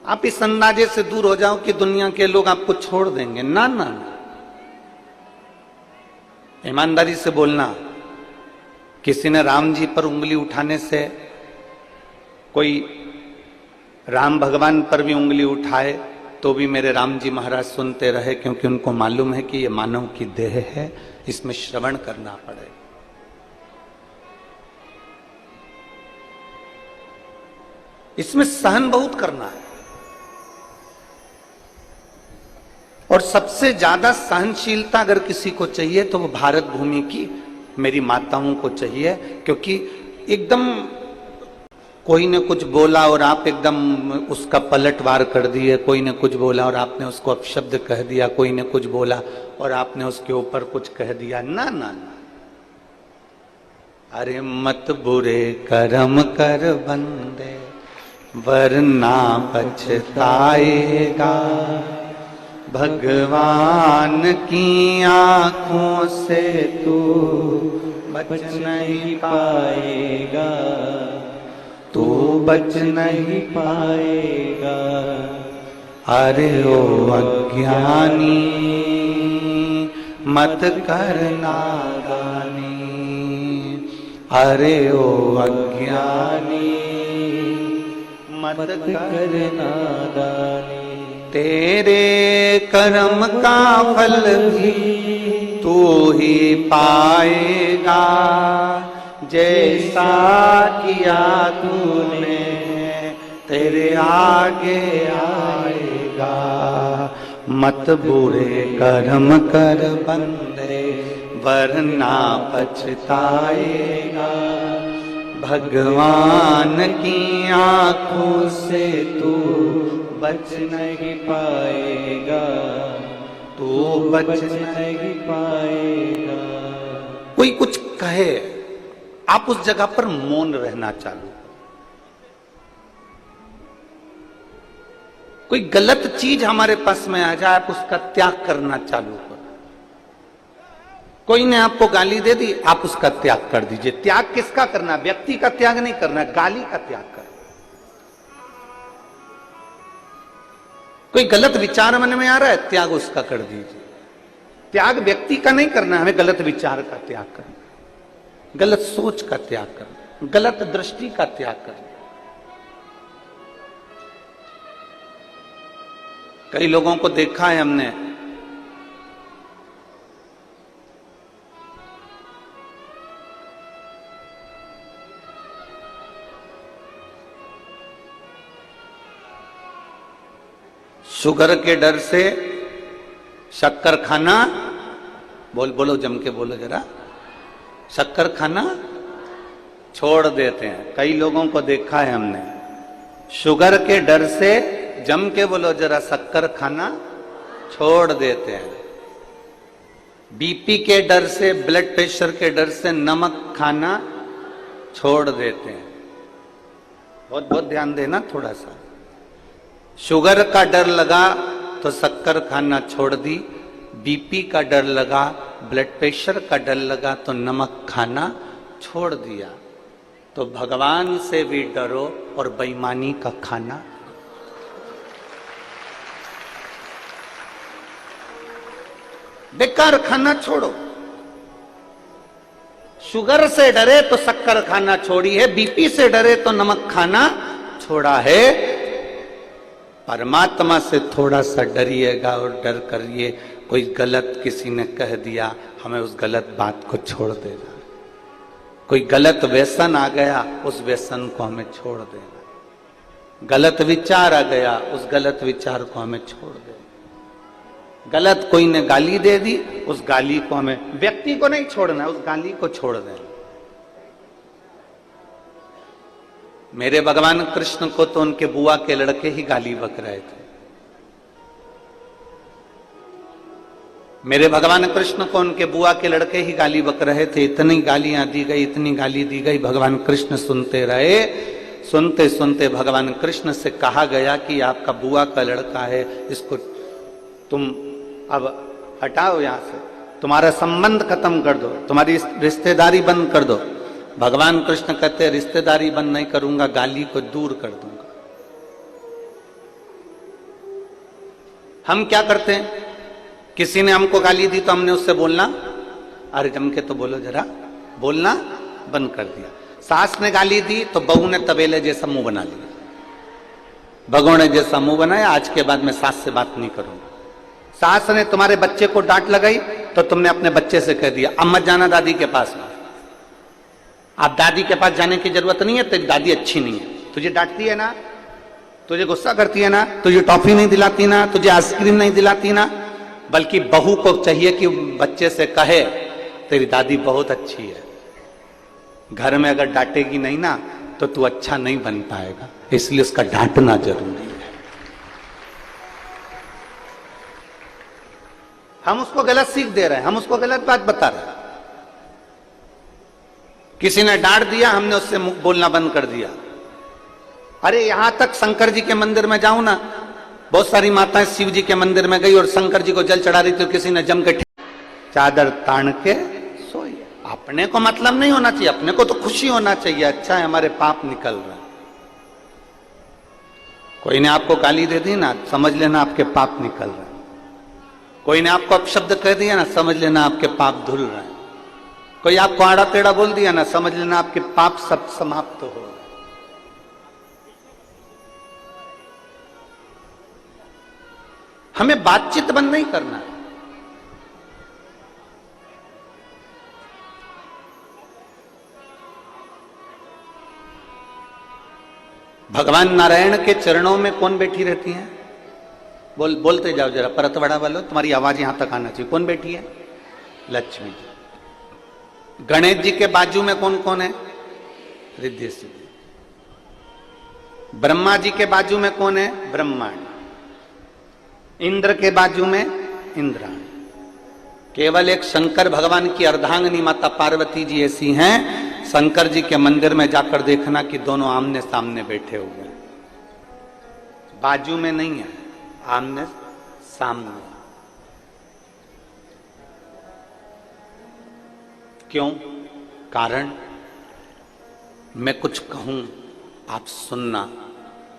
आप इस अंदाजे से दूर हो जाओ कि दुनिया के लोग आपको छोड़ देंगे। ना ना ना, ईमानदारी से बोलना। किसी ने राम जी पर उंगली उठाने से, कोई राम भगवान पर भी उंगली उठाए तो भी मेरे राम जी महाराज सुनते रहे, क्योंकि उनको मालूम है कि ये मानव की देह है, इसमें श्रवण करना पड़े। इसमें सहन बहुत करना है, और सबसे ज्यादा सहनशीलता अगर किसी को चाहिए तो वो भारत भूमि की मेरी माताओं को चाहिए। क्योंकि एकदम कोई ने कुछ बोला और आप एकदम उसका पलटवार कर दिए, कोई ने कुछ बोला और आपने उसको अपशब्द कह दिया, कोई ने कुछ बोला और आपने उसके ऊपर कुछ कह दिया। ना ना ना, अरे मत बुरे कर्म कर बंदे वरना पछताएगा, भगवान की आंखों से तू बच नहीं पाएगा, तू बच नहीं पाएगा। अरे ओ अज्ञानी मत कर नादानी, अरे ओ अज्ञानी मत कर नादानी। तेरे कर्म का फल भी तू ही पाएगा, जैसा किया तूने तेरे आगे आएगा। मत बुरे कर्म कर बंदे वरना पछताएगा, भगवान की आंखों से तू बच नहीं पाएगा, तू बच नहीं पाएगा। कोई कुछ कहे, आप उस जगह पर मौन रहना चालू। कोई गलत चीज हमारे पास में आ जाए, आप उसका त्याग करना चालू करो। कोई ने आपको गाली दे दी, आप उसका त्याग कर दीजिए। त्याग किसका करना? व्यक्ति का त्याग नहीं करना, गाली का त्याग करना। कोई गलत विचार मन में आ रहा है, त्याग उसका कर दीजिए। त्याग व्यक्ति का नहीं करना, हमें गलत विचार का त्याग करना, गलत सोच का त्याग करना, गलत दृष्टि का त्याग करना। कई लोगों को देखा है हमने, शुगर के डर से शक्कर खाना, बोलो जम के बोलो जरा, शक्कर खाना छोड़ देते हैं। कई लोगों को देखा है हमने, शुगर के डर से, जम के बोलो जरा, शक्कर खाना छोड़ देते हैं। बीपी के डर से, ब्लड प्रेशर के डर से नमक खाना छोड़ देते हैं। बहुत बहुत ध्यान देना थोड़ा सा। शुगर का डर लगा तो शक्कर खाना छोड़ दी, बीपी का डर लगा, ब्लड प्रेशर का डर लगा तो नमक खाना छोड़ दिया। तो भगवान से भी डरो और बेईमानी का खाना। बेकार खाना छोड़ो। शुगर से डरे तो शक्कर खाना छोड़ी है, बीपी से डरे तो नमक खाना छोड़ा है। परमात्मा से थोड़ा सा डरिएगा और डर करिए। कोई गलत किसी ने कह दिया, हमें उस गलत बात को छोड़ देना। कोई गलत व्यसन आ गया, उस व्यसन को हमें छोड़ देना। गलत विचार आ गया, उस गलत विचार को हमें छोड़ देना। गलत कोई ने गाली दे दी, उस गाली को हमें, व्यक्ति को नहीं छोड़ना, उस गाली को छोड़ देना। मेरे भगवान कृष्ण को तो उनके बुआ के लड़के ही गाली बक रहे थे। मेरे भगवान कृष्ण को उनके बुआ के लड़के ही गाली बक रहे थे। इतनी गालियां दी गई, इतनी गाली दी गई, भगवान कृष्ण सुनते रहे। सुनते सुनते भगवान कृष्ण से कहा गया कि आपका बुआ का लड़का है, इसको तुम अब हटाओ यहां से, तुम्हारा संबंध खत्म कर दो, तुम्हारी रिश्तेदारी बंद कर दो। भगवान कृष्ण कहते रिश्तेदारी बंद नहीं करूंगा, गाली को दूर कर दूंगा। हम क्या करते हैं, किसी ने हमको गाली दी तो हमने उससे बोलना, अरे जम के तो बोलो जरा, बोलना बंद कर दिया। सास ने गाली दी तो बहू ने तबेले जैसा मुंह बना लिया, भगोड़े जैसा मुंह बनाया, आज के बाद मैं सास से बात नहीं करूंगा। सास ने तुम्हारे बच्चे को डांट लगाई तो तुमने अपने बच्चे से कह दिया अब मत जाना दादी के पास। अब दादी के पास जाने की जरूरत नहीं है, तेरी दादी अच्छी नहीं है, तुझे डांटती है ना, तुझे गुस्सा करती है ना, तुझे टॉफी नहीं दिलाती ना, तुझे आइसक्रीम नहीं दिलाती ना। बल्कि बहू को चाहिए कि बच्चे से कहे तेरी दादी बहुत अच्छी है। घर में अगर डांटेगी नहीं ना तो तू अच्छा नहीं बन पाएगा, इसलिए उसका डांटना जरूरी है। हम उसको गलत सीख दे रहे हैं, हम उसको गलत बात बता रहे हैं। किसी ने डांट दिया, हमने उससे मुंह बोलना बंद कर दिया। अरे यहां तक शंकर जी के मंदिर में जाऊं ना, बहुत सारी माताएं शिव जी के मंदिर में गई और शंकर जी को जल चढ़ा रही थी, किसी ने जम के चादर तान के सोई। अपने को मतलब नहीं होना चाहिए, अपने को तो खुशी होना चाहिए, अच्छा है हमारे पाप निकल रहे हैं। कोई ने आपको गाली दे दी ना, समझ लेना आपके पाप निकल रहे हैं। कोई ने आपको अपशब्द कह दिया ना, समझ लेना आपके पाप धुल रहे हैं। कोई आपको आड़ा टेढ़ा बोल दिया ना, समझ लेना आपके पाप सब समाप्त हो रहे हैं। हमें बातचीत बंद नहीं करना है। भगवान नारायण के चरणों में कौन बैठी रहती है? बोलते जाओ जरा, परत बड़ा वालों, तुम्हारी आवाज यहां तक आना चाहिए। कौन बैठी है? लक्ष्मी जी। गणेश जी के बाजू में कौन कौन है? रिद्धि सिद्धि। ब्रह्मा जी के बाजू में कौन है? ब्रह्मांड। इंद्र के बाजू में इंद्राणी। केवल एक शंकर भगवान की अर्धांगिनी माता पार्वती जी ऐसी हैं, शंकर जी के मंदिर में जाकर देखना कि दोनों आमने सामने बैठे हुए हैं, बाजू में नहीं है, आमने सामने। क्यों? कारण मैं कुछ कहूं आप सुनना,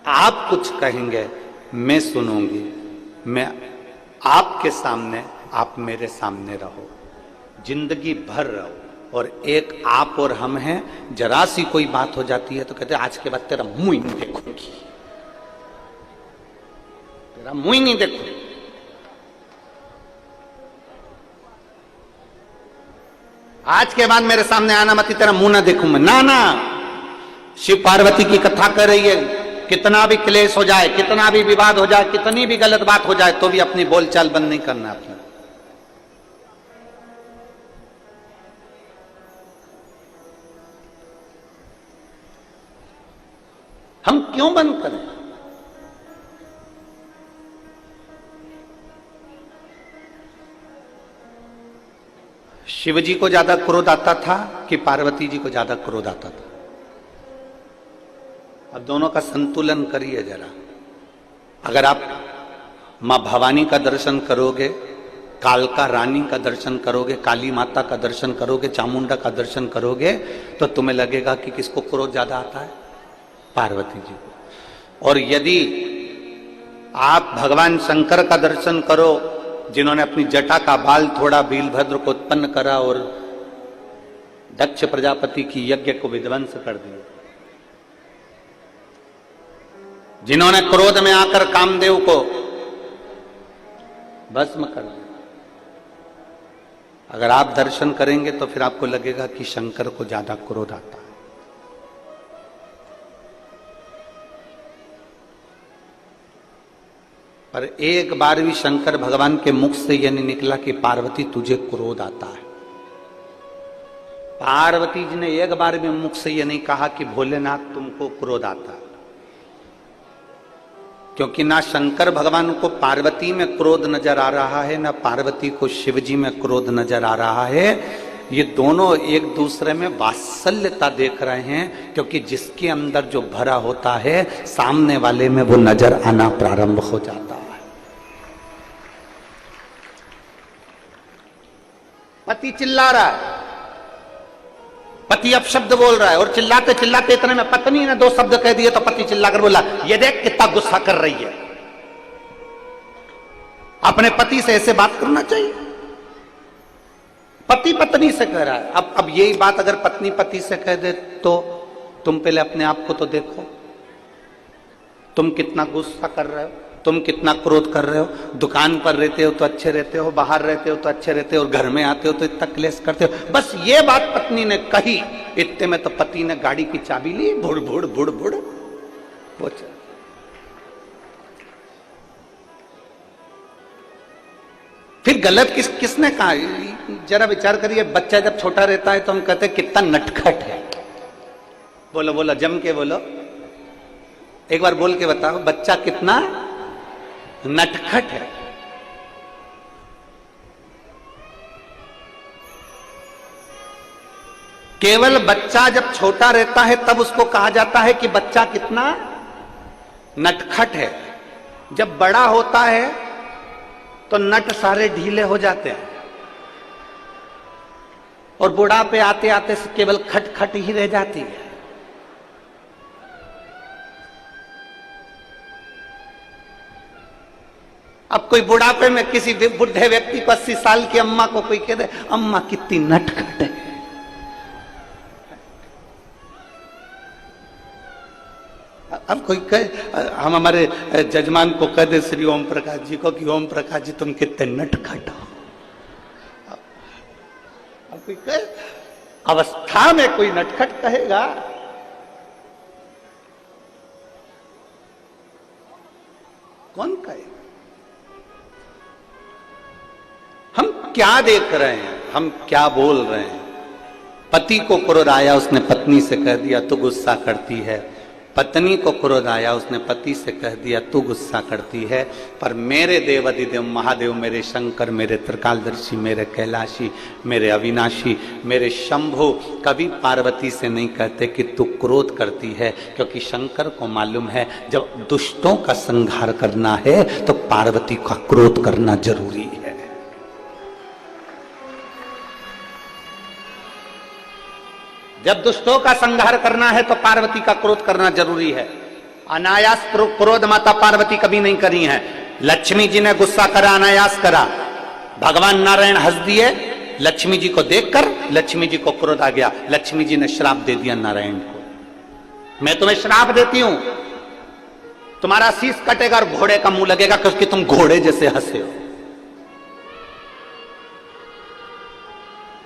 आप कुछ कहेंगे मैं सुनूंगी, मैं आपके सामने, आप मेरे सामने रहो, जिंदगी भर रहो। और एक आप और हम हैं, जरा सी कोई बात हो जाती है तो कहते हैं आज के बाद तेरा मुंह ही नहीं देखूंगी, तेरा मुंह ही नहीं देखूंगी। आज के बाद मेरे सामने आना मत, तेरा मुंह ना देखूं मैं। ना ना, शिव पार्वती की कथा कर रही है, कितना भी क्लेश हो जाए, कितना भी विवाद हो जाए, कितनी भी गलत बात हो जाए, तो भी अपनी बोलचाल बंद नहीं करना अपने। हम क्यों बंद करें? शिव जी को ज्यादा क्रोध आता था कि पार्वती जी को ज्यादा क्रोध आता था? अब दोनों का संतुलन करिए जरा। अगर आप मां भवानी का दर्शन करोगे, कालका रानी का दर्शन करोगे, काली माता का दर्शन करोगे, चामुंडा का दर्शन करोगे, तो तुम्हें लगेगा कि किसको क्रोध ज्यादा आता है? पार्वती जी को। और यदि आप भगवान शंकर का दर्शन करो, जिन्होंने अपनी जटा का बाल थोड़ा वीरभद्र को उत्पन्न करा और दक्ष प्रजापति की यज्ञ को विध्वंस कर दिया, जिन्होंने क्रोध में आकर कामदेव को भस्म कर दिया, अगर आप दर्शन करेंगे तो फिर आपको लगेगा कि शंकर को ज्यादा क्रोध आता है। पर एक बार भी शंकर भगवान के मुख से यह नहीं निकला कि पार्वती तुझे क्रोध आता है। पार्वती जी ने एक बार भी मुख से यह नहीं कहा कि भोलेनाथ तुमको क्रोध आता है, क्योंकि ना शंकर भगवान को पार्वती में क्रोध नजर आ रहा है, ना पार्वती को शिव जी में क्रोध नजर आ रहा है। ये दोनों एक दूसरे में वात्सल्यता देख रहे हैं, क्योंकि जिसके अंदर जो भरा होता है सामने वाले में वो नजर आना प्रारंभ हो जाता है। पति चिल्ला रहा है, पति अब शब्द बोल रहा है, और चिल्लाते चिल्लाते इतने में पत्नी ने दो शब्द कह दिए तो पति चिल्लाकर बोला, ये देख कितना गुस्सा कर रही है। अपने पति से ऐसे बात करना चाहिए। पति पत्नी से कह रहा है, अब यही बात अगर पत्नी पति से कह दे तो तुम पहले अपने आप को तो देखो, तुम कितना गुस्सा कर रहे हो, तुम कितना क्रोध कर रहे हो। दुकान पर रहते हो तो अच्छे रहते हो, बाहर रहते हो तो अच्छे रहते हो, और घर में आते हो तो इतना क्लेश करते हो। बस ये बात पत्नी ने कही, इतने में तो पति ने गाड़ी की चाबी ली, भुड़ भुड़ भुड़ भुड़ वो चल। फिर गलत किसने कहा? जरा विचार करिए, बच्चा जब छोटा रहता है तो हम कहते हैं कितना नटखट है। बोलो बोलो, जम के बोलो, एक बार बोल के बताओ, बच्चा कितना नटखट है। केवल बच्चा जब छोटा रहता है तब उसको कहा जाता है कि बच्चा कितना नटखट है। जब बड़ा होता है तो नट सारे ढीले हो जाते हैं और बुढ़ापे आते आते केवल खटखट ही रह जाती है। अब कोई बुढ़ापे में किसी बुढ़े व्यक्ति को 80 साल की अम्मा को कोई कह दे, अम्मा कितनी नटखट है, अब कोई कहे, हम हमारे जजमान को कह दे श्री ओम प्रकाश जी को कि ओम प्रकाश जी तुम कितने नटखट हो। अब कोई कहे, अवस्था में कोई नटखट कहेगा? कौन कहे? हम क्या देख रहे हैं, हम क्या बोल रहे हैं? पति को क्रोध आया, उसने पत्नी से कह दिया तू गुस्सा करती है। पत्नी को क्रोध आया, उसने पति से कह दिया तू गुस्सा करती है। पर मेरे देव अधिदेव महादेव, मेरे शंकर, मेरे त्रिकालदर्शी, मेरे कैलाशी, मेरे अविनाशी, मेरे शंभु कभी पार्वती से नहीं कहते कि तू क्रोध करती है, क्योंकि शंकर को मालूम है जब दुष्टों का संहार करना है तो पार्वती का क्रोध करना जरूरी है। जब दुष्टों का संहार करना है तो पार्वती का क्रोध करना जरूरी है। अनायास क्रोध माता पार्वती कभी नहीं करी है। लक्ष्मी जी ने गुस्सा करा, अनायास करा। भगवान नारायण हंस दिए, लक्ष्मी जी को देखकर लक्ष्मी जी को क्रोध आ गया। लक्ष्मी जी ने श्राप दे दिया नारायण को, मैं तुम्हें श्राप देती हूं, तुम्हारा शीश कटेगा और घोड़े का मुंह लगेगा, क्योंकि तुम घोड़े जैसे हंसे हो।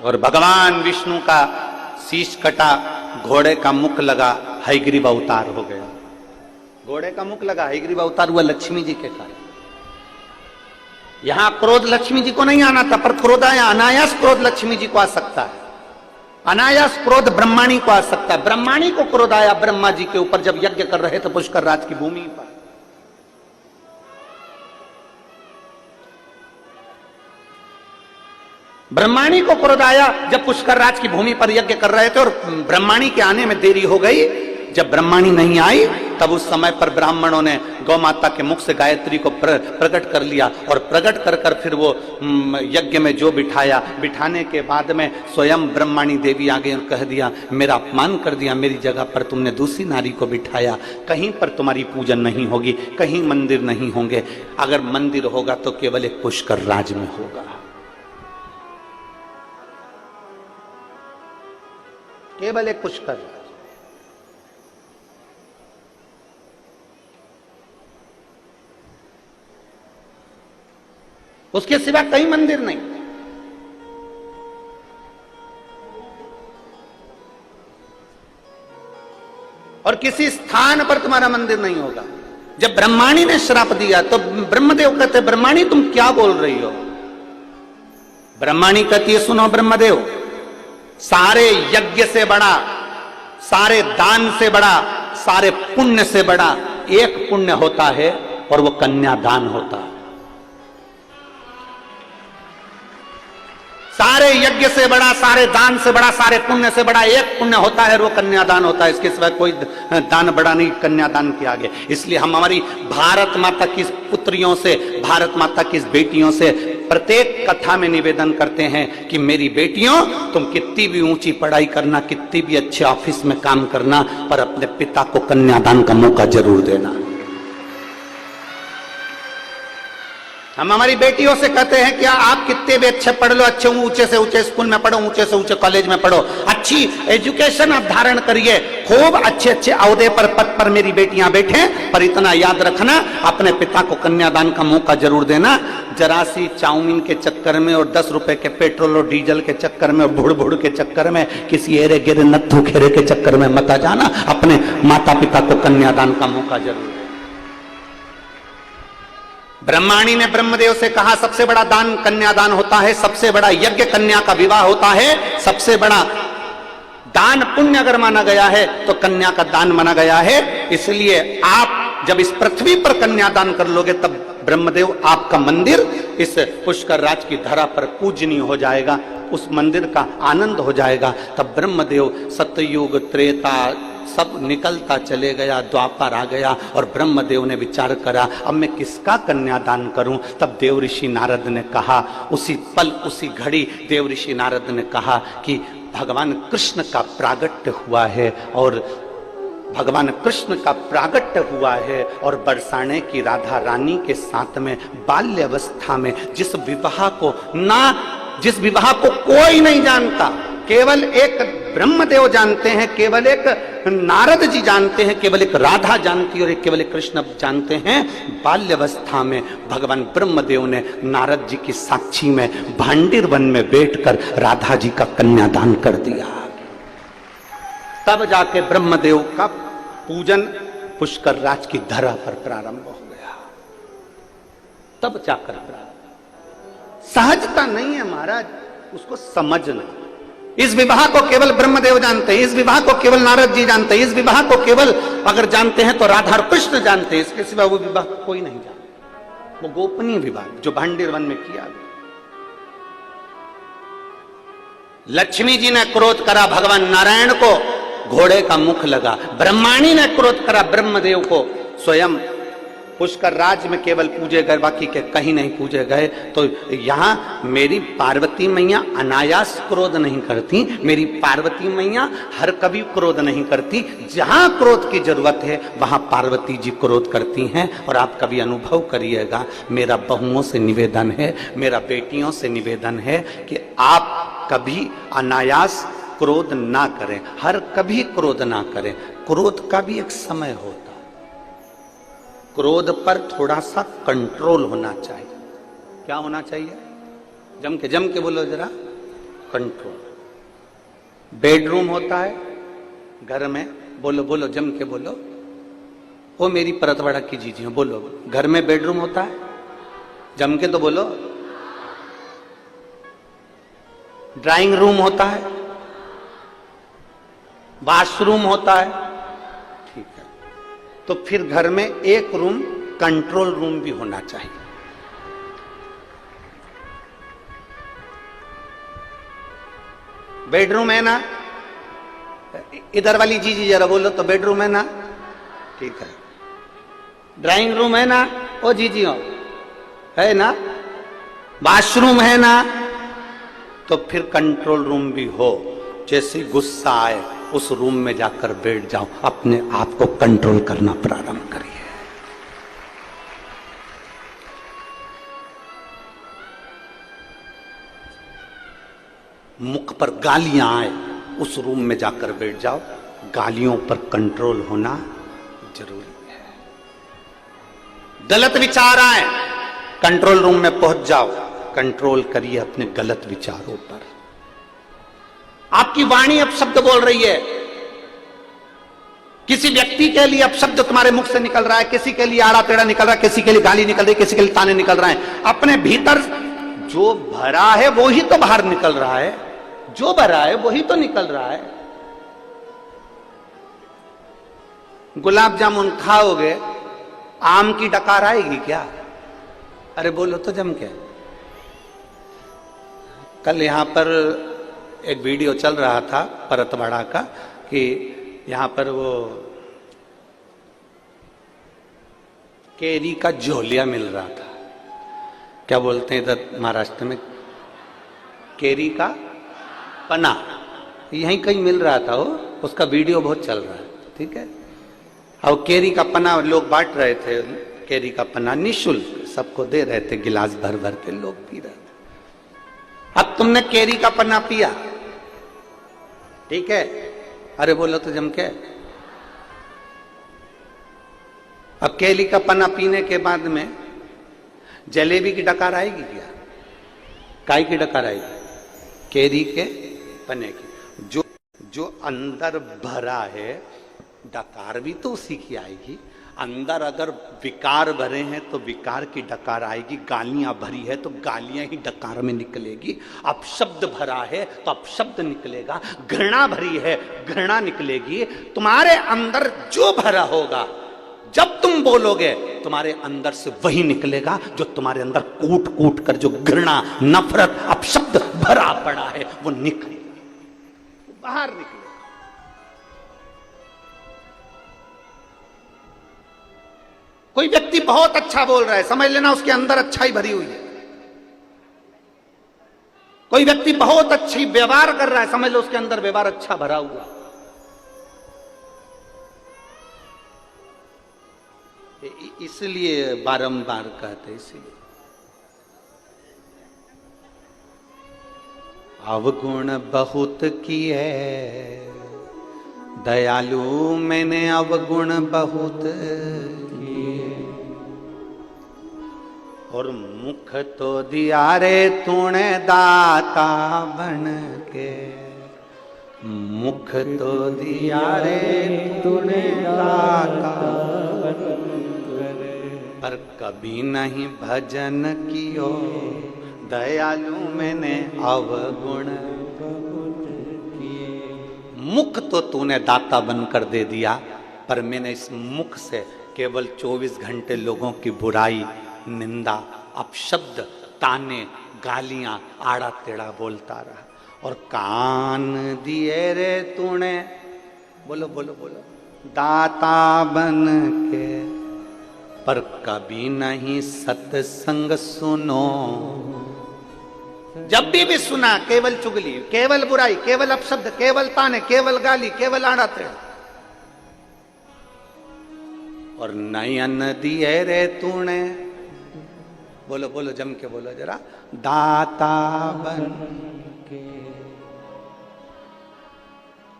और भगवान विष्णु का शीश कटा, घोड़े का मुख लगा, हयग्रीव अवतार हो गया। घोड़े का मुख लगा, हयग्रीव अवतार हुआ लक्ष्मी जी के कारण। यहां क्रोध लक्ष्मी जी को नहीं आना था, पर क्रोध आया। अनायास क्रोध लक्ष्मी जी को आ सकता है, अनायास क्रोध ब्रह्माणी को आ सकता है। ब्रह्माणी को क्रोध आया ब्रह्मा जी के ऊपर जब यज्ञ कर रहे थे पुष्कर राज की भूमि पर। ब्रह्माणी को क्रोध आया जब पुष्कर राज की भूमि पर यज्ञ कर रहे थे और ब्रह्माणी के आने में देरी हो गई। जब ब्रह्माणी नहीं आई तब उस समय पर ब्राह्मणों ने गौ माता के मुख से गायत्री को प्रकट कर लिया और प्रकट कर कर फिर वो यज्ञ में जो बिठाया। बिठाने के बाद में स्वयं ब्रह्माणी देवी आ गई और कह दिया, मेरा अपमान कर दिया, मेरी जगह पर तुमने दूसरी नारी को बिठाया। कहीं पर तुम्हारी पूजन नहीं होगी, कहीं मंदिर नहीं होंगे। अगर मंदिर होगा तो केवल एक पुष्कर राज में होगा, केवल एक पुष्कर राज। उसके सिवा कहीं मंदिर नहीं। और किसी स्थान पर तुम्हारा मंदिर नहीं होगा। जब ब्रह्माणी ने श्राप दिया तो ब्रह्मदेव कहते, ब्रह्माणी तुम क्या बोल रही हो? ब्रह्माणी कहती है, सुनो ब्रह्मदेव, सारे यज्ञ से बड़ा, सारे दान से बड़ा, सारे पुण्य से बड़ा एक पुण्य होता है और वो कन्यादान होता है। सारे यज्ञ से बड़ा, सारे दान से बड़ा, सारे पुण्य से बड़ा एक पुण्य होता है और वो कन्यादान होता है। इसके सिवा कोई दान बड़ा नहीं कन्यादान के आगे। इसलिए हम हमारी भारत माता की पुत्रियों से, भारत माता की बेटियों से प्रत्येक कथा में निवेदन करते हैं कि मेरी बेटियों, तुम कितनी भी ऊंची पढ़ाई करना, कितनी भी अच्छे ऑफिस में काम करना, पर अपने पिता को कन्यादान का मौका जरूर देना। हम हमारी बेटियों से कहते हैं कि आप कितने भी अच्छे पढ़ लो, अच्छे ऊंचे से ऊंचे स्कूल में पढ़ो, ऊंचे से ऊंचे कॉलेज में पढ़ो, अच्छी एजुकेशन आप धारण करिए, खूब अच्छे अच्छे अहदे पर, पद पर मेरी बेटियां बैठे, पर इतना याद रखना अपने पिता को कन्यादान का मौका जरूर देना। जरा सी चाउमीन के चक्कर में और 10 रुपए के पेट्रोल और डीजल के चक्कर में और बुड़ बुड़ के चक्कर में, किसी एरे गिरे नत्थु खेरे के चक्कर में मत आ जाना। अपने माता पिता को कन्यादान का मौका जरूर देना। ब्रह्माणी ने ब्रह्मदेव से कहा सबसे बड़ा दान कन्यादान होता है, सबसे बड़ा यज्ञ कन्या का विवाह होता है, सबसे बड़ा दान पुण्य अगर माना गया है तो कन्या का दान माना गया है। इसलिए आप जब इस पृथ्वी पर कन्यादान कर लोगे तब ब्रह्मदेव आपका मंदिर इस पुष्कर राज की धरा पर पूजनीय हो जाएगा, उस मंदिर का आनंद हो जाएगा। तब ब्रह्मदेव सतयुग त्रेता सब निकलता चले गया, द्वापर आ गया और ब्रह्मदेव ने विचार करा अब मैं किसका कन्यादान करूं। तब देव ऋषि नारद ने कहा, उसी पल उसी घड़ी देव ऋषि नारद ने कहा कि भगवान कृष्ण का प्रागट्य हुआ है और भगवान कृष्ण का प्रागट्य हुआ है और बरसाने की राधा रानी के साथ में बाल्य अवस्था में जिस विवाह को कोई नहीं जानता, केवल एक ब्रह्मदेव जानते हैं, केवल एक नारद जी जानते हैं, केवल एक राधा जानती है और एक केवल एक कृष्ण जानते हैं। बाल्यावस्था में भगवान ब्रह्मदेव ने नारद जी की साक्षी में भांडिर वन में बैठकर राधा जी का कन्यादान कर दिया। तब जाके ब्रह्मदेव का पूजन पुष्कर राज की धरा पर प्रारंभ हो गया। तब जाकर सहजता नहीं है महाराज, उसको समझना। इस विवाह को केवल ब्रह्मदेव जानते हैं, इस विवाह को केवल नारद जी जानते हैं, इस विवाह को केवल अगर जानते हैं तो राधा और कृष्ण जानते हैं, इसके सिवा वो विवाह कोई नहीं जानता। वो गोपनीय विवाह जो भांडिर वन में किया गया। लक्ष्मी जी ने क्रोध करा भगवान नारायण को, घोड़े का मुख लगा। ब्रह्माणी ने क्रोध करा ब्रह्मदेव को, स्वयं पुष्कर राज में केवल पूजे गए, बाकी के कहीं नहीं पूजे गए। तो यहां मेरी पार्वती मैया अनायास क्रोध नहीं करती, मेरी पार्वती मैया हर कभी क्रोध नहीं करती। जहां क्रोध की जरूरत है वहां पार्वती जी क्रोध करती हैं। और आप कभी अनुभव करिएगा, मेरा बहुओं से निवेदन है, मेरा बेटियों से निवेदन है कि आप कभी अनायास क्रोध ना करें, हर कभी क्रोध ना करें। क्रोध का भी एक समय होता, क्रोध पर थोड़ा सा कंट्रोल होना चाहिए। क्या होना चाहिए? जम के बोलो जरा, कंट्रोल। बेडरूम होता है घर में, बोलो बोलो जम के बोलो। वो मेरी परतवाड़ा की जीजी हो, बोलो। घर में बेडरूम होता है, जम के तो बोलो। ड्राइंग रूम होता है, वॉशरूम होता है, ठीक है। तो फिर घर में एक रूम कंट्रोल रूम भी होना चाहिए। बेडरूम है ना, इधर वाली जी जरा बोलो तो बेडरूम है ना, ठीक है। ड्राइंग रूम है ना, ओ जी हो है ना, वॉशरूम है ना, तो फिर कंट्रोल रूम भी हो। जैसे गुस्सा आए उस रूम में जाकर बैठ जाओ, अपने आप को कंट्रोल करना प्रारंभ करिए। मुख पर गालियां आए उस रूम में जाकर बैठ जाओ, गालियों पर कंट्रोल होना जरूरी है। गलत विचार आए कंट्रोल रूम में पहुंच जाओ, कंट्रोल करिए अपने गलत विचारों पर। आपकी वाणी अपशब्द बोल रही है, किसी व्यक्ति के लिए अपशब्द तुम्हारे मुख से निकल रहा है, किसी के लिए आड़ा टेढ़ा निकल रहा है, किसी के लिए गाली निकल रही है, किसी के लिए ताने निकल रहे हैं। अपने भीतर जो भरा है वो ही तो बाहर निकल रहा है, जो भरा है वही तो निकल रहा है। गुलाब जामुन खाओगे, आम की डकार आएगी क्या? अरे बोलो तो जम के। कल यहां पर एक वीडियो चल रहा था परतवाड़ा का कि यहां पर वो केरी का झोलिया मिल रहा था। क्या बोलते हैं इधर महाराष्ट्र में, केरी का पना, यहीं कहीं मिल रहा था वो, उसका वीडियो बहुत चल रहा है, ठीक है। और केरी का पना लोग बांट रहे थे, केरी का पना निःशुल्क सबको दे रहे थे, गिलास भर भर के लोग पी रहे थे। अब तुमने केरी का पन्ना पिया, ठीक है, अरे बोलो तो जम के। अब केली का पन्ना पीने के बाद में जलेबी की डकार आएगी क्या? काय की डकार आएगी? केरी के पन्ने की। जो अंदर भरा है डकार भी तो उसी की आएगी। अंदर अगर विकार भरे हैं तो विकार की डकार आएगी, गालियां भरी है तो गालियां ही डकार में निकलेगी, अपशब्द भरा है तो अपशब्द निकलेगा, घृणा भरी है घृणा निकलेगी। तुम्हारे अंदर जो भरा होगा जब तुम बोलोगे तुम्हारे अंदर से वही निकलेगा जो तुम्हारे अंदर कूट कूट कर जो घृणा नफरत अपशब्द भरा पड़ा है वो निकलेगा, बाहर निकलेगा। कोई व्यक्ति बहुत अच्छा बोल रहा है, समझ लेना उसके अंदर अच्छाई भरी हुई है। कोई व्यक्ति बहुत अच्छी व्यवहार कर रहा है, समझ लो उसके अंदर व्यवहार अच्छा भरा हुआ। इसलिए बारंबार कहते, इसलिए अवगुण बहुत किए दयालु मैंने अवगुण बहुत किए, और मुख तो दिया रे तूने दाता बन के, मुख तो दिया रे तूने दाता बन के, पर कभी नहीं भजन कियो दयालु मैंने अवगुण किए। मुख तो तूने दाता बनकर दे दिया, पर मैंने इस मुख से केवल 24 घंटे लोगों की बुराई निंदा अपशब्द ताने गालियां आड़ा टेढ़ा बोलता रहा। और कान दिए रे तूने, बोलो बोलो बोलो, दाता बन के, पर कभी नहीं सत्संग सुनो। जब भी सुना केवल चुगली, केवल बुराई, केवल अपशब्द, केवल ताने, केवल गाली, केवल आड़ा टेढ़ा। और नयन दिए रे तूने, बोलो बोलो जम के बोलो जरा, दाता बन के,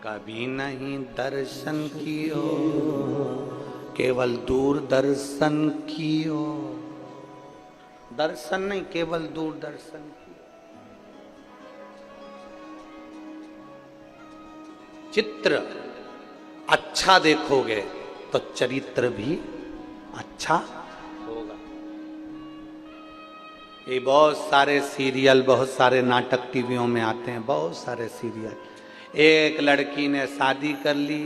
कभी नहीं दर्शन कियो, केवल दूरदर्शन कियो। दर्शन नहीं, केवल दूरदर्शन कियो। चित्र अच्छा देखोगे तो चरित्र भी अच्छा होगा। ये बहुत सारे सीरियल, बहुत सारे नाटक टीवियों में आते हैं, बहुत सारे सीरियल। एक लड़की ने शादी कर ली,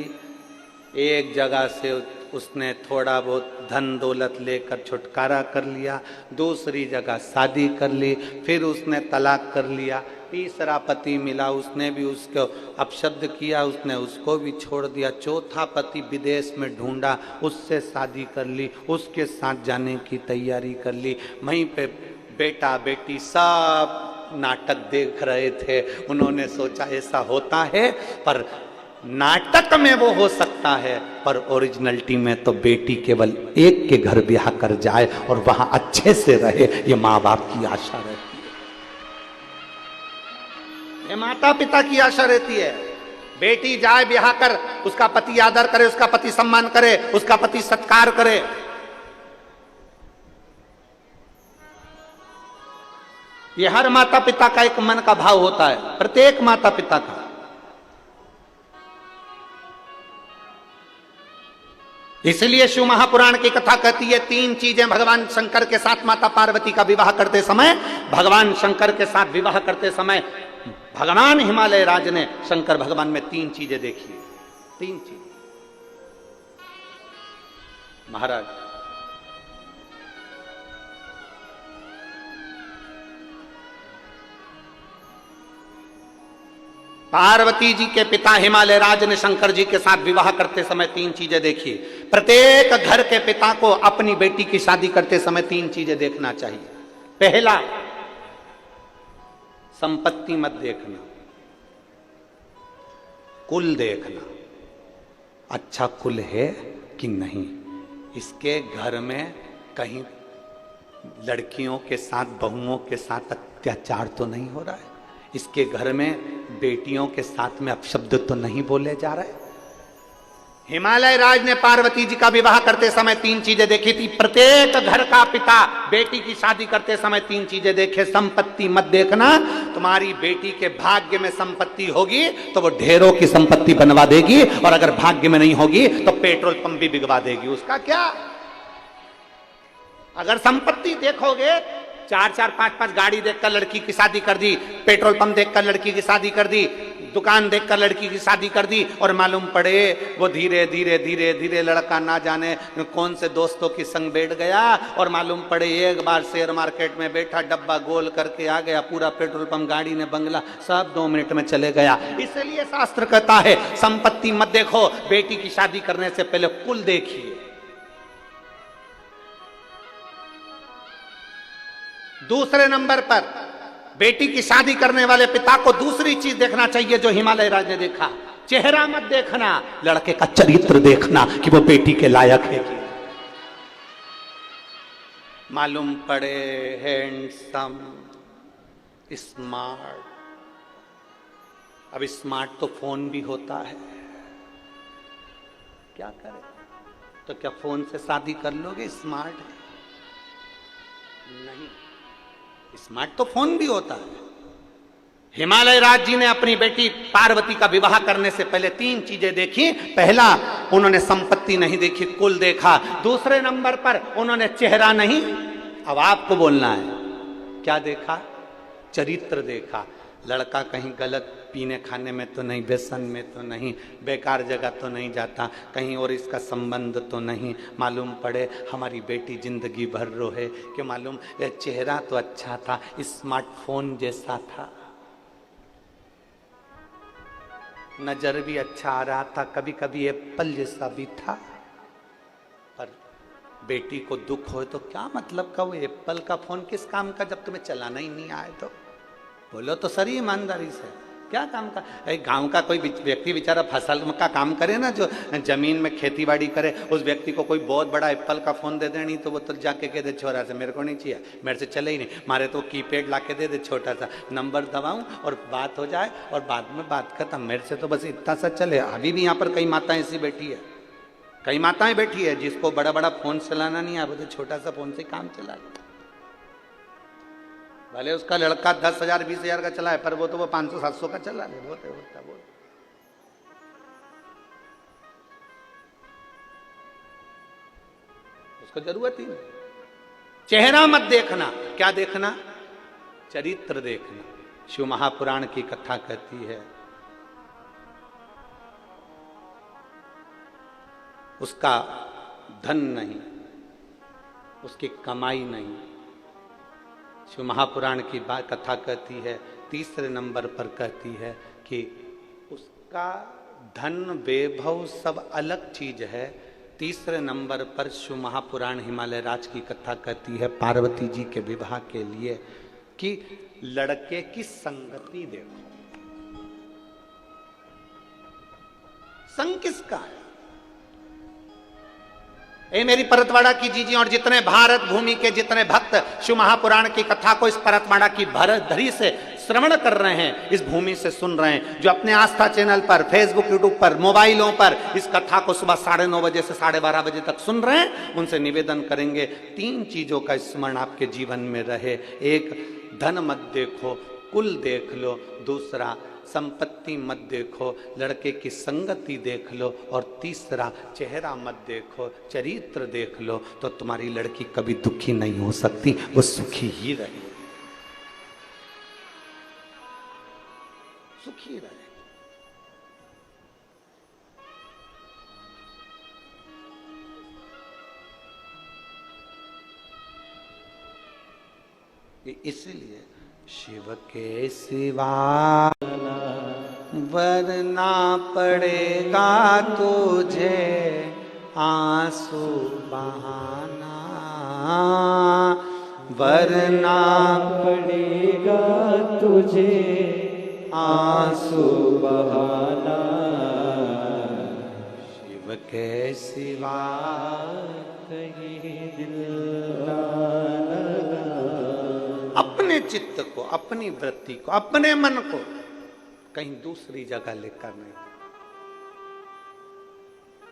एक जगह से उसने थोड़ा बहुत धन दौलत लेकर छुटकारा कर लिया, दूसरी जगह शादी कर ली, फिर उसने तलाक कर लिया, तीसरा पति मिला, उसने भी उसको अपशब्द किया, उसने उसको भी छोड़ दिया, चौथा पति विदेश में ढूंढा, उससे शादी कर ली, उसके साथ जाने की तैयारी कर ली। वहीं पे बेटा बेटी सब नाटक देख रहे थे। उन्होंने सोचा ऐसा होता है, पर नाटक में वो हो सकता है, पर ओरिजिनलिटी में तो बेटी केवल एक के घर ब्याह कर जाए और वहां अच्छे से रहे, ये माँ बाप की आशा रहती है, ये माता पिता की आशा रहती है। बेटी जाए ब्याह कर, उसका पति आदर करे, उसका पति सम्मान करे, उसका पति सत्कार करे। ये हर माता पिता का एक मन का भाव होता है, प्रत्येक माता पिता का। इसलिए शिव महापुराण की कथा कहती है, 3 चीजें भगवान शंकर के साथ माता पार्वती का विवाह करते समय, भगवान शंकर के साथ विवाह करते समय भगवान हिमालय राज ने शंकर भगवान में 3 चीजें देखी। 3 चीज। महाराज पार्वती जी के पिता हिमालय राज ने शंकर जी के साथ विवाह करते समय 3 चीजें देखी। प्रत्येक घर के पिता को अपनी बेटी की शादी करते समय 3 चीजें देखना चाहिए। पहला, संपत्ति मत देखना, कुल देखना, अच्छा कुल है कि नहीं, इसके घर में कहीं लड़कियों के साथ, बहुओं के साथ अत्याचार तो नहीं हो रहा है? इसके घर में बेटियों के साथ में अपशब्द तो नहीं बोले जा रहे? हिमालय राज ने पार्वती जी का विवाह करते समय 3 चीजें देखी थी। प्रत्येक घर का पिता बेटी की शादी करते समय 3 चीजें देखे। संपत्ति मत देखना, तुम्हारी बेटी के भाग्य में संपत्ति होगी तो वो ढेरों की संपत्ति बनवा देगी, और अगर भाग्य में नहीं होगी तो पेट्रोल पंप भी बिगवा देगी। उसका क्या? अगर संपत्ति देखोगे, 4-4, 5-5 गाड़ी देखकर लड़की की शादी कर दी, पेट्रोल पंप देखकर लड़की की शादी कर दी, दुकान देखकर लड़की की शादी कर दी, और मालूम पड़े वो धीरे धीरे धीरे धीरे लड़का ना जाने कौन से दोस्तों की संग बैठ गया, और मालूम पड़े एक बार शेयर मार्केट में बैठा, डब्बा गोल करके आ गया, पूरा पेट्रोल पंप, गाड़ी ने, बंगला सब 2 मिनट में चले गया। इसलिए शास्त्र कहता है संपत्ति मत देखो, बेटी की शादी करने से पहले कुल देखिए। दूसरे नंबर पर बेटी की शादी करने वाले पिता को दूसरी चीज देखना चाहिए जो हिमालय राज ने देखा। चेहरा मत देखना, लड़के का चरित्र देखना कि वो बेटी के लायक है कि मालूम पड़े हैंडसम, स्मार्ट। अब स्मार्ट तो फोन भी होता है, क्या करे? तो क्या फोन से शादी कर लोगे? स्मार्ट है नहीं, स्मार्ट तो फोन भी होता है। हिमालय राज जी ने अपनी बेटी पार्वती का विवाह करने से पहले 3 चीजें देखी। पहला, उन्होंने संपत्ति नहीं देखी, कुल देखा। दूसरे नंबर पर उन्होंने चेहरा नहीं, अब आपको बोलना है, क्या देखा? चरित्र देखा। लड़का कहीं गलत पीने खाने में तो नहीं, व्यसन में तो नहीं, बेकार जगह तो नहीं जाता, कहीं और इसका संबंध तो नहीं। मालूम पड़े हमारी बेटी जिंदगी भर रोहे कि मालूम चेहरा तो अच्छा था, स्मार्टफोन जैसा था, नजर भी अच्छा आ रहा था, कभी कभी एप्पल जैसा भी था। पर बेटी को दुख हो तो क्या मतलब का वो एप्पल का फोन किस काम का जब तुम्हें चलाना ही नहीं आए? तो बोलो तो सही ईमानदारी से, क्या काम का? गांव का कोई व्यक्ति बेचारा फसल का काम करे ना, जो जमीन में खेती बाड़ी करे, उस व्यक्ति को कोई बहुत बड़ा एप्पल का फोन दे देनी तो वो तो जाके कह दे छोरा से मेरे को नहीं चाहिए, मेरे से चले ही नहीं, मारे तो कीपैड ला के दे दे, छोटा सा नंबर दबाऊं और बात हो जाए और बाद में बात खत्म। मेरे से तो बस इतना सा चले। अभी भी यहाँ पर कई माताएं ऐसी बैठी है, कई माताएं बैठी है जिसको बड़ा बड़ा फोन चलाना नहीं आता, तो छोटा सा फोन से काम चला लेता। भले उसका लड़का 10,000 20,000 का चला है, पर वो तो वो 500-700 का चला ले। बहुत उसको जरूरत ही नहीं। चेहरा मत देखना, क्या देखना? चरित्र देखना। शिव महापुराण की कथा कहती है उसका धन नहीं, उसकी कमाई नहीं। शिव महापुराण की बात कथा कहती है, तीसरे नंबर पर कहती है कि उसका धन वैभव सब अलग चीज है। तीसरे नंबर पर शिव महापुराण हिमालय राज की कथा कहती है पार्वती जी के विवाह के लिए कि लड़के की संगति देखो, संग किसका है? ए मेरी परतवाड़ा की जीजी और जितने भारत भूमि के जितने भक्त शिव महापुराण की कथा को इस परतवाड़ा की धरी से श्रवण कर रहे हैं, इस भूमि से सुन रहे हैं, जो अपने आस्था चैनल पर, फेसबुक, यूट्यूब पर, मोबाइलों पर इस कथा को सुबह 9:30 बजे से 12:30 बजे तक सुन रहे हैं, उनसे निवेदन करेंगे 3 चीजों का स्मरण आपके जीवन में रहे। एक, धन मत देखो, कुल देख लो। दूसरा, संपत्ति मत देखो, लड़के की संगति देख लो। और तीसरा, चेहरा मत देखो, चरित्र देख लो, तो तुम्हारी लड़की कभी दुखी नहीं हो सकती, वो सुखी ही रहे, सुखी रहे। इसलिए शिव के सिवा वरना पड़ेगा तुझे आंसू बहाना, वरना पड़ेगा तुझे आंसू बहाना। शिव के सिवा कहीं दिल ना अपने चित्त को, अपनी वृत्ति को, अपने मन को कहीं दूसरी जगह लेकर नहीं,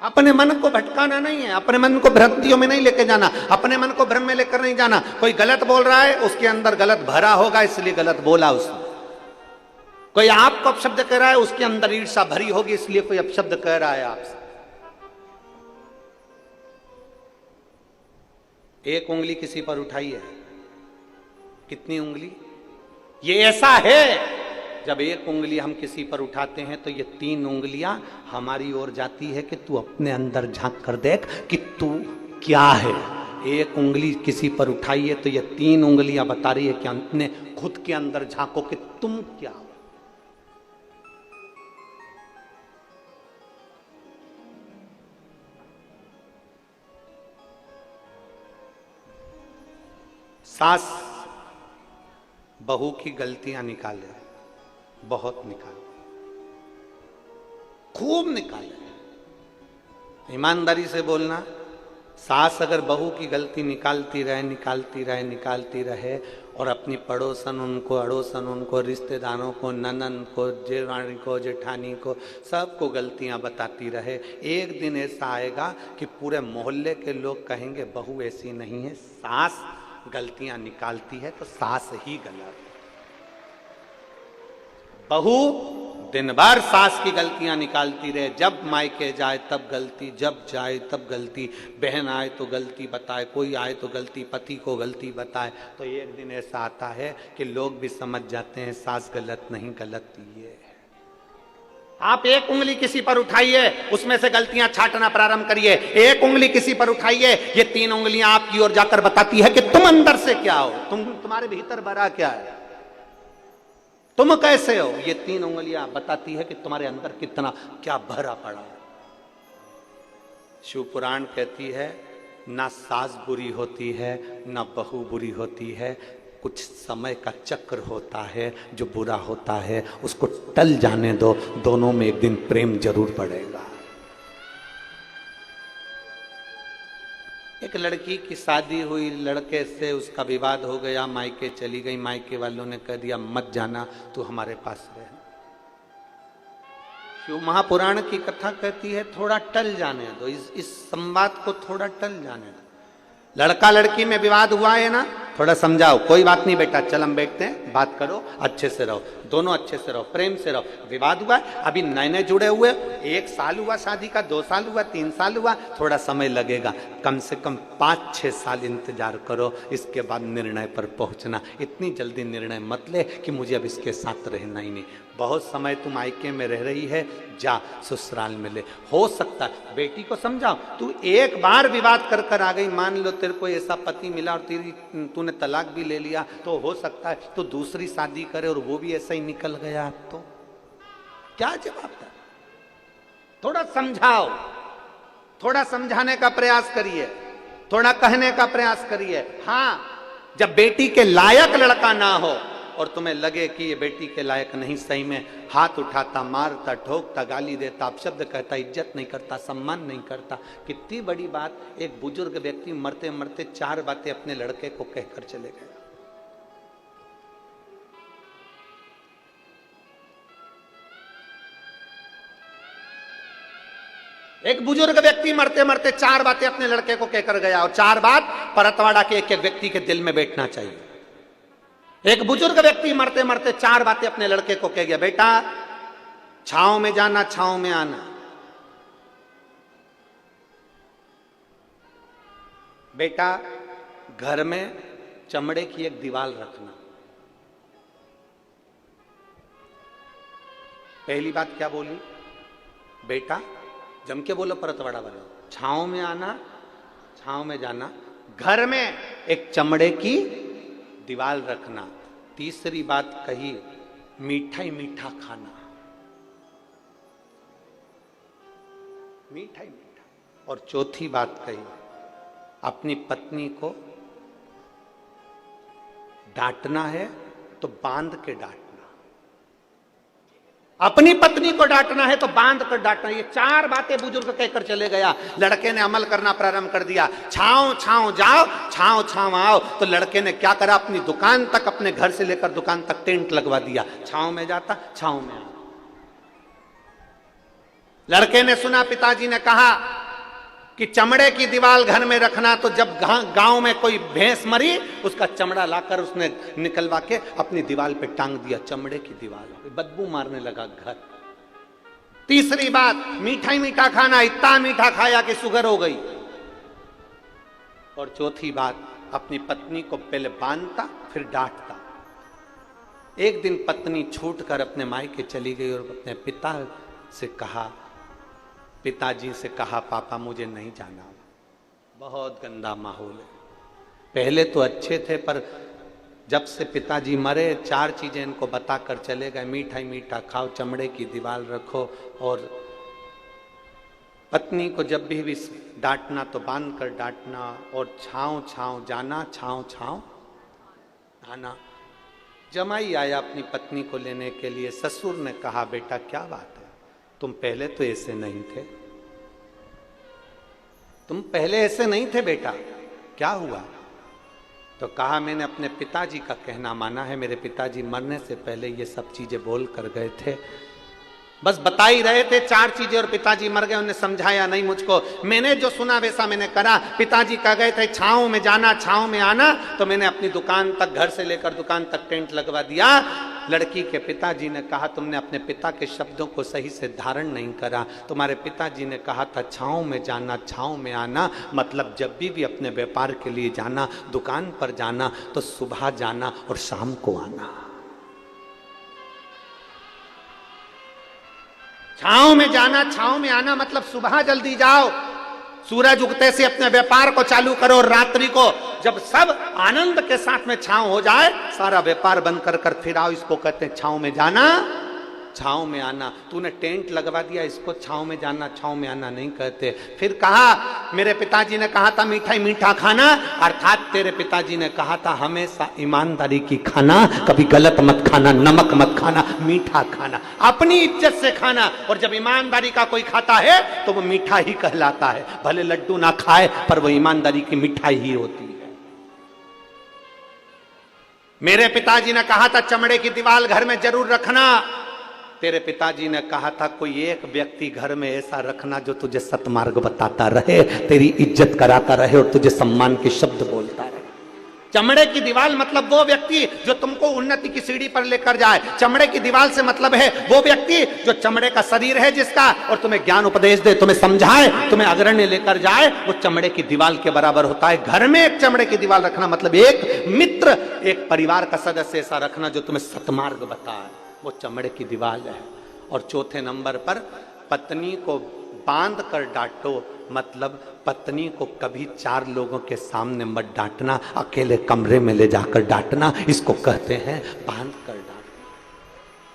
अपने मन को भटकाना नहीं है, अपने मन को भ्रांतियों में नहीं लेके जाना, अपने मन को भ्रम में लेकर नहीं जाना। कोई गलत बोल रहा है, उसके अंदर गलत भरा होगा इसलिए गलत बोला उसने। कोई आपको अपशब्द कह रहा है, उसके अंदर ईर्षा भरी होगी इसलिए कोई अपशब्द कह रहा है आपसे। एक उंगली किसी पर उठाई है, कितनी उंगली? ये ऐसा है जब एक उंगली हम किसी पर उठाते हैं तो ये 3 उंगलियां हमारी ओर जाती है कि तू अपने अंदर झांक कर देख कि तू क्या है। एक उंगली किसी पर उठाई है तो ये 3 उंगलियां बता रही है कि अपने खुद के अंदर झांको कि तुम क्या हो। सास बहू की गलतियां निकाले, बहुत निकाले, खूब निकाले। ईमानदारी से बोलना, सास अगर बहू की गलती निकालती रहे और अपनी पड़ोसन उनको, अड़ोसन उनको, रिश्तेदारों को, ननन को, जेवानी को, जेठानी को, सबको गलतियां बताती रहे, एक दिन ऐसा आएगा कि पूरे मोहल्ले के लोग कहेंगे बहू ऐसी नहीं है, सास गलतियां निकालती है तो सास ही गलत। बहू दिन भर सास की गलतियां निकालती रहे, जब मायके जाए तब गलती, जब जाए तब गलती, बहन आए तो गलती बताए, कोई आए तो गलती, पति को गलती बताए। तो एक दिन ऐसा आता है कि लोग भी समझ जाते हैं सास गलत नहीं, गलत ये है। आप एक उंगली किसी पर उठाइए, उसमें से गलतियां छांटना प्रारंभ करिए। एक उंगली किसी पर उठाइए, ये 3 उंगलियां आपकी ओर जाकर बताती है कि तुम अंदर से क्या हो, तुम्हारे भीतर भरा क्या है, तुम कैसे हो। ये 3 उंगलियां बताती है कि तुम्हारे अंदर कितना क्या भरा पड़ा है। शिव पुराण कहती है ना सास बुरी होती है ना बहू बुरी होती है, कुछ समय का चक्र होता है जो बुरा होता है, उसको टल जाने दो, दोनों में एक दिन प्रेम जरूर बढ़ेगा। एक लड़की की शादी हुई, लड़के से उसका विवाद हो गया, मायके चली गई, मायके वालों ने कह दिया मत जाना, तू हमारे पास रह। शिव महापुराण की कथा कहती है थोड़ा टल जाने दो, इस संवाद को थोड़ा टल जाने दो। लड़का लड़की में विवाद हुआ है ना, थोड़ा समझाओ, कोई बात नहीं बेटा, चल हम बैठते हैं, बात करो, अच्छे से रहो, दोनों अच्छे से रहो, प्रेम से रहो। विवाद हुआ, अभी नए नए जुड़े हुए, 1 साल हुआ शादी का, 2 साल हुआ, 3 साल हुआ, थोड़ा समय लगेगा, कम से कम 5-6 साल इंतजार करो, इसके बाद निर्णय पर पहुंचना। इतनी जल्दी निर्णय मत ले कि मुझे अब इसके साथ रहना ही नहीं। बहुत समय तुम मायके में रह रही है, जा ससुराल में ले। हो सकता है बेटी को समझाओ, तू एक बार विवाद कर कर आ गई, मान लो तेरे को ऐसा पति मिला और तूने तलाक भी ले लिया, तो हो सकता है तो दूसरी शादी करे और वो भी ऐसा ही निकल गया, तो क्या जवाब था। थोड़ा समझाओ, थोड़ा समझाने का प्रयास करिए, थोड़ा कहने का प्रयास करिए। हाँ, जब बेटी के लायक लड़का ना हो और तुम्हें लगे कि ये बेटी के लायक नहीं, सही में हाथ उठाता, मारता, ठोकता, गाली देता, अपशब्द कहता, इज्जत नहीं करता, सम्मान नहीं करता। कितनी बड़ी बात, एक बुजुर्ग व्यक्ति मरते मरते 4 बातें अपने लड़के को कहकर चले गए। एक बुजुर्ग व्यक्ति मरते मरते 4 बातें अपने लड़के को कहकर गया, और 4 बात परतवाड़ा के एक एक व्यक्ति के दिल में बैठना चाहिए। एक बुजुर्ग व्यक्ति मरते मरते 4 बातें अपने लड़के को कह गया, बेटा छांव में जाना, छांव में आना, बेटा घर में चमड़े की एक दीवार रखना। पहली बात क्या बोली? बेटा जम के बोलो परतवाड़ा वाले, छांव में आना, छांव में जाना, घर में एक चमड़े की दीवार रखना। तीसरी बात कही, मीठा ही मीठा खाना, मीठा ही मीठा। और चौथी बात कही, अपनी पत्नी को डांटना है तो बांध के डांटना। अपनी पत्नी को डांटना है तो बांध कर डांटना। ये 4 बातें बुजुर्ग कहकर चले गया। लड़के ने अमल करना प्रारंभ कर दिया। छांव छांव जाओ, छांव छांव आओ। तो लड़के ने क्या करा, अपनी दुकान तक, अपने घर से लेकर दुकान तक टेंट लगवा दिया। छांव में जाता, छांव में आता। लड़के ने सुना पिताजी ने कहा कि चमड़े की दीवार घर में रखना, तो जब गांव में कोई भैंस मरी उसका चमड़ा लाकर उसने निकलवा के अपनी दीवार पे टांग दिया। चमड़े की दीवार हो गई, बदबू मारने लगा घर। तीसरी बात, मीठा ही मीठा खाना, इतना मीठा खाया कि शुगर हो गई। और चौथी बात, अपनी पत्नी को पहले बांधता फिर डांटता। एक दिन पत्नी छूटकर अपने मायके चली गई और अपने पिताजी से कहा पापा मुझे नहीं जाना, बहुत गंदा माहौल है। पहले तो अच्छे थे, पर जब से पिताजी मरे 4 चीजें इनको बताकर चले गए। मीठा ही मीठा खाओ, चमड़े की दीवार रखो, और पत्नी को जब भी डांटना तो बांध कर डांटना, और छांव छांव जाना, छांव छांव आना। जमाई आया अपनी पत्नी को लेने के लिए। ससुर ने कहा बेटा क्या बात है, तुम पहले तो ऐसे नहीं थे, तुम पहले ऐसे नहीं थे बेटा, क्या हुआ? तो कहा मैंने अपने पिताजी का कहना माना है। मेरे पिताजी मरने से पहले ये सब चीजें बोल कर गए थे, बस बता ही रहे थे 4 चीजें, और पिताजी मर गए। उन्हें समझाया नहीं मुझको, मैंने जो सुना वैसा मैंने करा। पिताजी कह गए थे छांव में जाना, छांव में आना, तो मैंने अपनी दुकान तक, घर से लेकर दुकान तक टेंट लगवा दिया। लड़की के पिताजी ने कहा तुमने अपने पिता के शब्दों को सही से धारण नहीं करा। तुम्हारे पिताजी ने कहा था छांव में जाना, छांव में आना, मतलब जब भी अपने व्यापार के लिए जाना, दुकान पर जाना, तो सुबह जाना और शाम को आना। छांव में जाना, छांव में आना मतलब सुबह जल्दी जाओ, सूरज उगते से अपने व्यापार को चालू करो, और रात्रि को जब सब आनंद के साथ में छांव हो जाए, सारा व्यापार बंद कर फिर आओ। इसको कहते हैं छांव में जाना, छांव में आना। तूने टेंट लगवा दिया, इसको छांव में जाना, छांव में आना नहीं कहते। फिर कहा मेरे पिताजी ने कहा था मीठा ही मीठा खाना, अर्थात तेरे पिताजी ने कहा था हमेशा ईमानदारी की खाना, कभी गलत मत खाना, नमक मत खाना, मीठा खाना, अपनी इज्जत से खाना। और जब ईमानदारी का कोई खाता है तो वो मीठा ही कहलाता है, भले लड्डू ना खाए पर वो ईमानदारी की मिठाई ही होती है। मेरे पिताजी ने कहा था चमड़े की दीवार घर में जरूर रखना। तेरे पिताजी ने कहा था कोई एक व्यक्ति घर में ऐसा रखना जो तुझे सतमार्ग बताता रहे, तेरी इज्जत कराता रहे और तुझे सम्मान के शब्द बोलता रहे। चमड़े की दीवार मतलब वो व्यक्ति जो तुमको उन्नति की सीढ़ी पर लेकर जाए। चमड़े की दीवार से मतलब है वो व्यक्ति जो चमड़े का शरीर है जिसका, और तुम्हें ज्ञान उपदेश दे, तुम्हें समझाए, तुम्हें अग्रण्य लेकर जाए, वो चमड़े की दीवार के बराबर होता है। घर में एक चमड़े की दीवार रखना मतलब एक मित्र, एक परिवार का सदस्य ऐसा रखना जो तुम्हें सतमार्ग बताए, वो चमड़े की दीवार है। और चौथे नंबर पर पत्नी को बांध कर डांटो, मतलब पत्नी को कभी 4 लोगों के सामने मत डांटना, अकेले कमरे में ले जाकर डांटना, इसको कहते हैं बांध कर डांटना।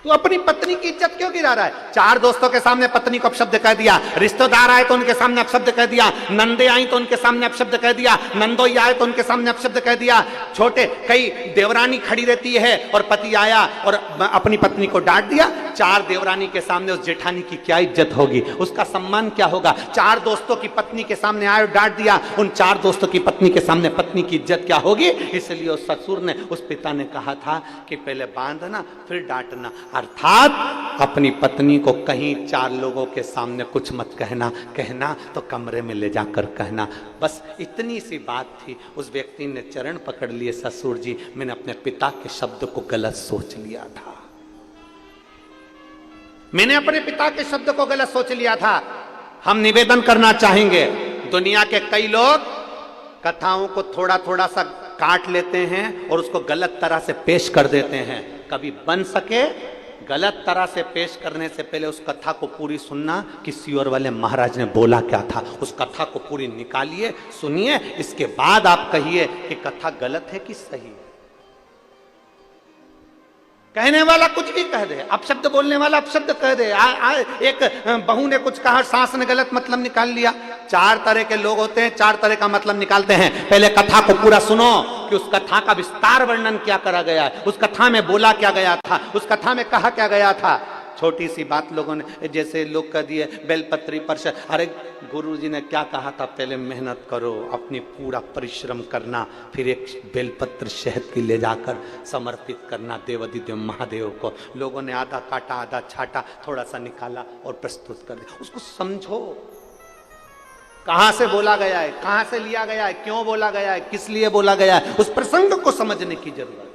तू अपनी पत्नी की इज्जत क्यों गिरा रहा है? 4 दोस्तों के सामने पत्नी को अपशब्द कह दिया, रिश्तेदार आए तो उनके सामने अपशब्द कह दिया, नंदे आई तो उनके सामने अपशब्द कह दिया, नंदोई आए तो उनके सामने अपशब्द कह दिया, छोटे कई देवरानी खड़ी रहती है और पति आया और अपनी पत्नी को डांट दिया। 4 देवरानी के सामने उस जेठानी की क्या इज्जत होगी, उसका सम्मान क्या होगा? 4 दोस्तों की पत्नी के सामने आए और डांट दिया, उन 4 दोस्तों की पत्नी के सामने पत्नी की इज्जत क्या होगी? इसलिए उस ससुर ने, उस पिता ने कहा था कि पहले बांधना फिर डांटना, अर्थात अपनी पत्नी को कहीं 4 लोगों के सामने कुछ मत कहना तो कमरे में ले जाकर कहना। बस इतनी सी बात थी। उस व्यक्ति ने चरण पकड़ लिए, ससुर जी मैंने अपने पिता के शब्द को गलत सोच लिया था, मैंने अपने पिता के शब्द को गलत सोच लिया था। हम निवेदन करना चाहेंगे, दुनिया के कई लोग कथाओं को थोड़ा थोड़ा सा काट लेते हैं और उसको गलत तरह से पेश कर देते हैं। कभी बन सके गलत तरह से पेश करने से पहले उस कथा को पूरी सुनना कि सियोर वाले महाराज ने बोला क्या था, उस कथा को पूरी निकालिए, सुनिए, इसके बाद आप कहिए कि कथा गलत है कि सही है। कहने वाला कुछ भी कह दे, अपशब्द बोलने वाला अपशब्द कह दे। एक बहू ने कुछ कहा, सास ने गलत मतलब निकाल लिया। 4 तरह के लोग होते हैं, 4 तरह का मतलब निकालते हैं। पहले कथा को पूरा सुनो कि उस कथा का विस्तार वर्णन क्या करा गया है, उस कथा में बोला क्या गया था, उस कथा में कहा क्या गया था। छोटी सी बात लोगों ने, जैसे लोग कह दिए बेलपत्री प्रसाद। अरे गुरुजी ने क्या कहा था, पहले मेहनत करो, अपनी पूरा परिश्रम करना, फिर एक बेलपत्र शहद की ले जाकर समर्पित करना देवाधिदेव महादेव को। लोगों ने आधा काटा, आधा छाटा, थोड़ा सा निकाला और प्रस्तुत कर दिया। उसको समझो, कहां से बोला गया है, कहां से लिया गया है, क्यों बोला गया है, किस लिए बोला गया है, उस प्रसंग को समझने की जरूरत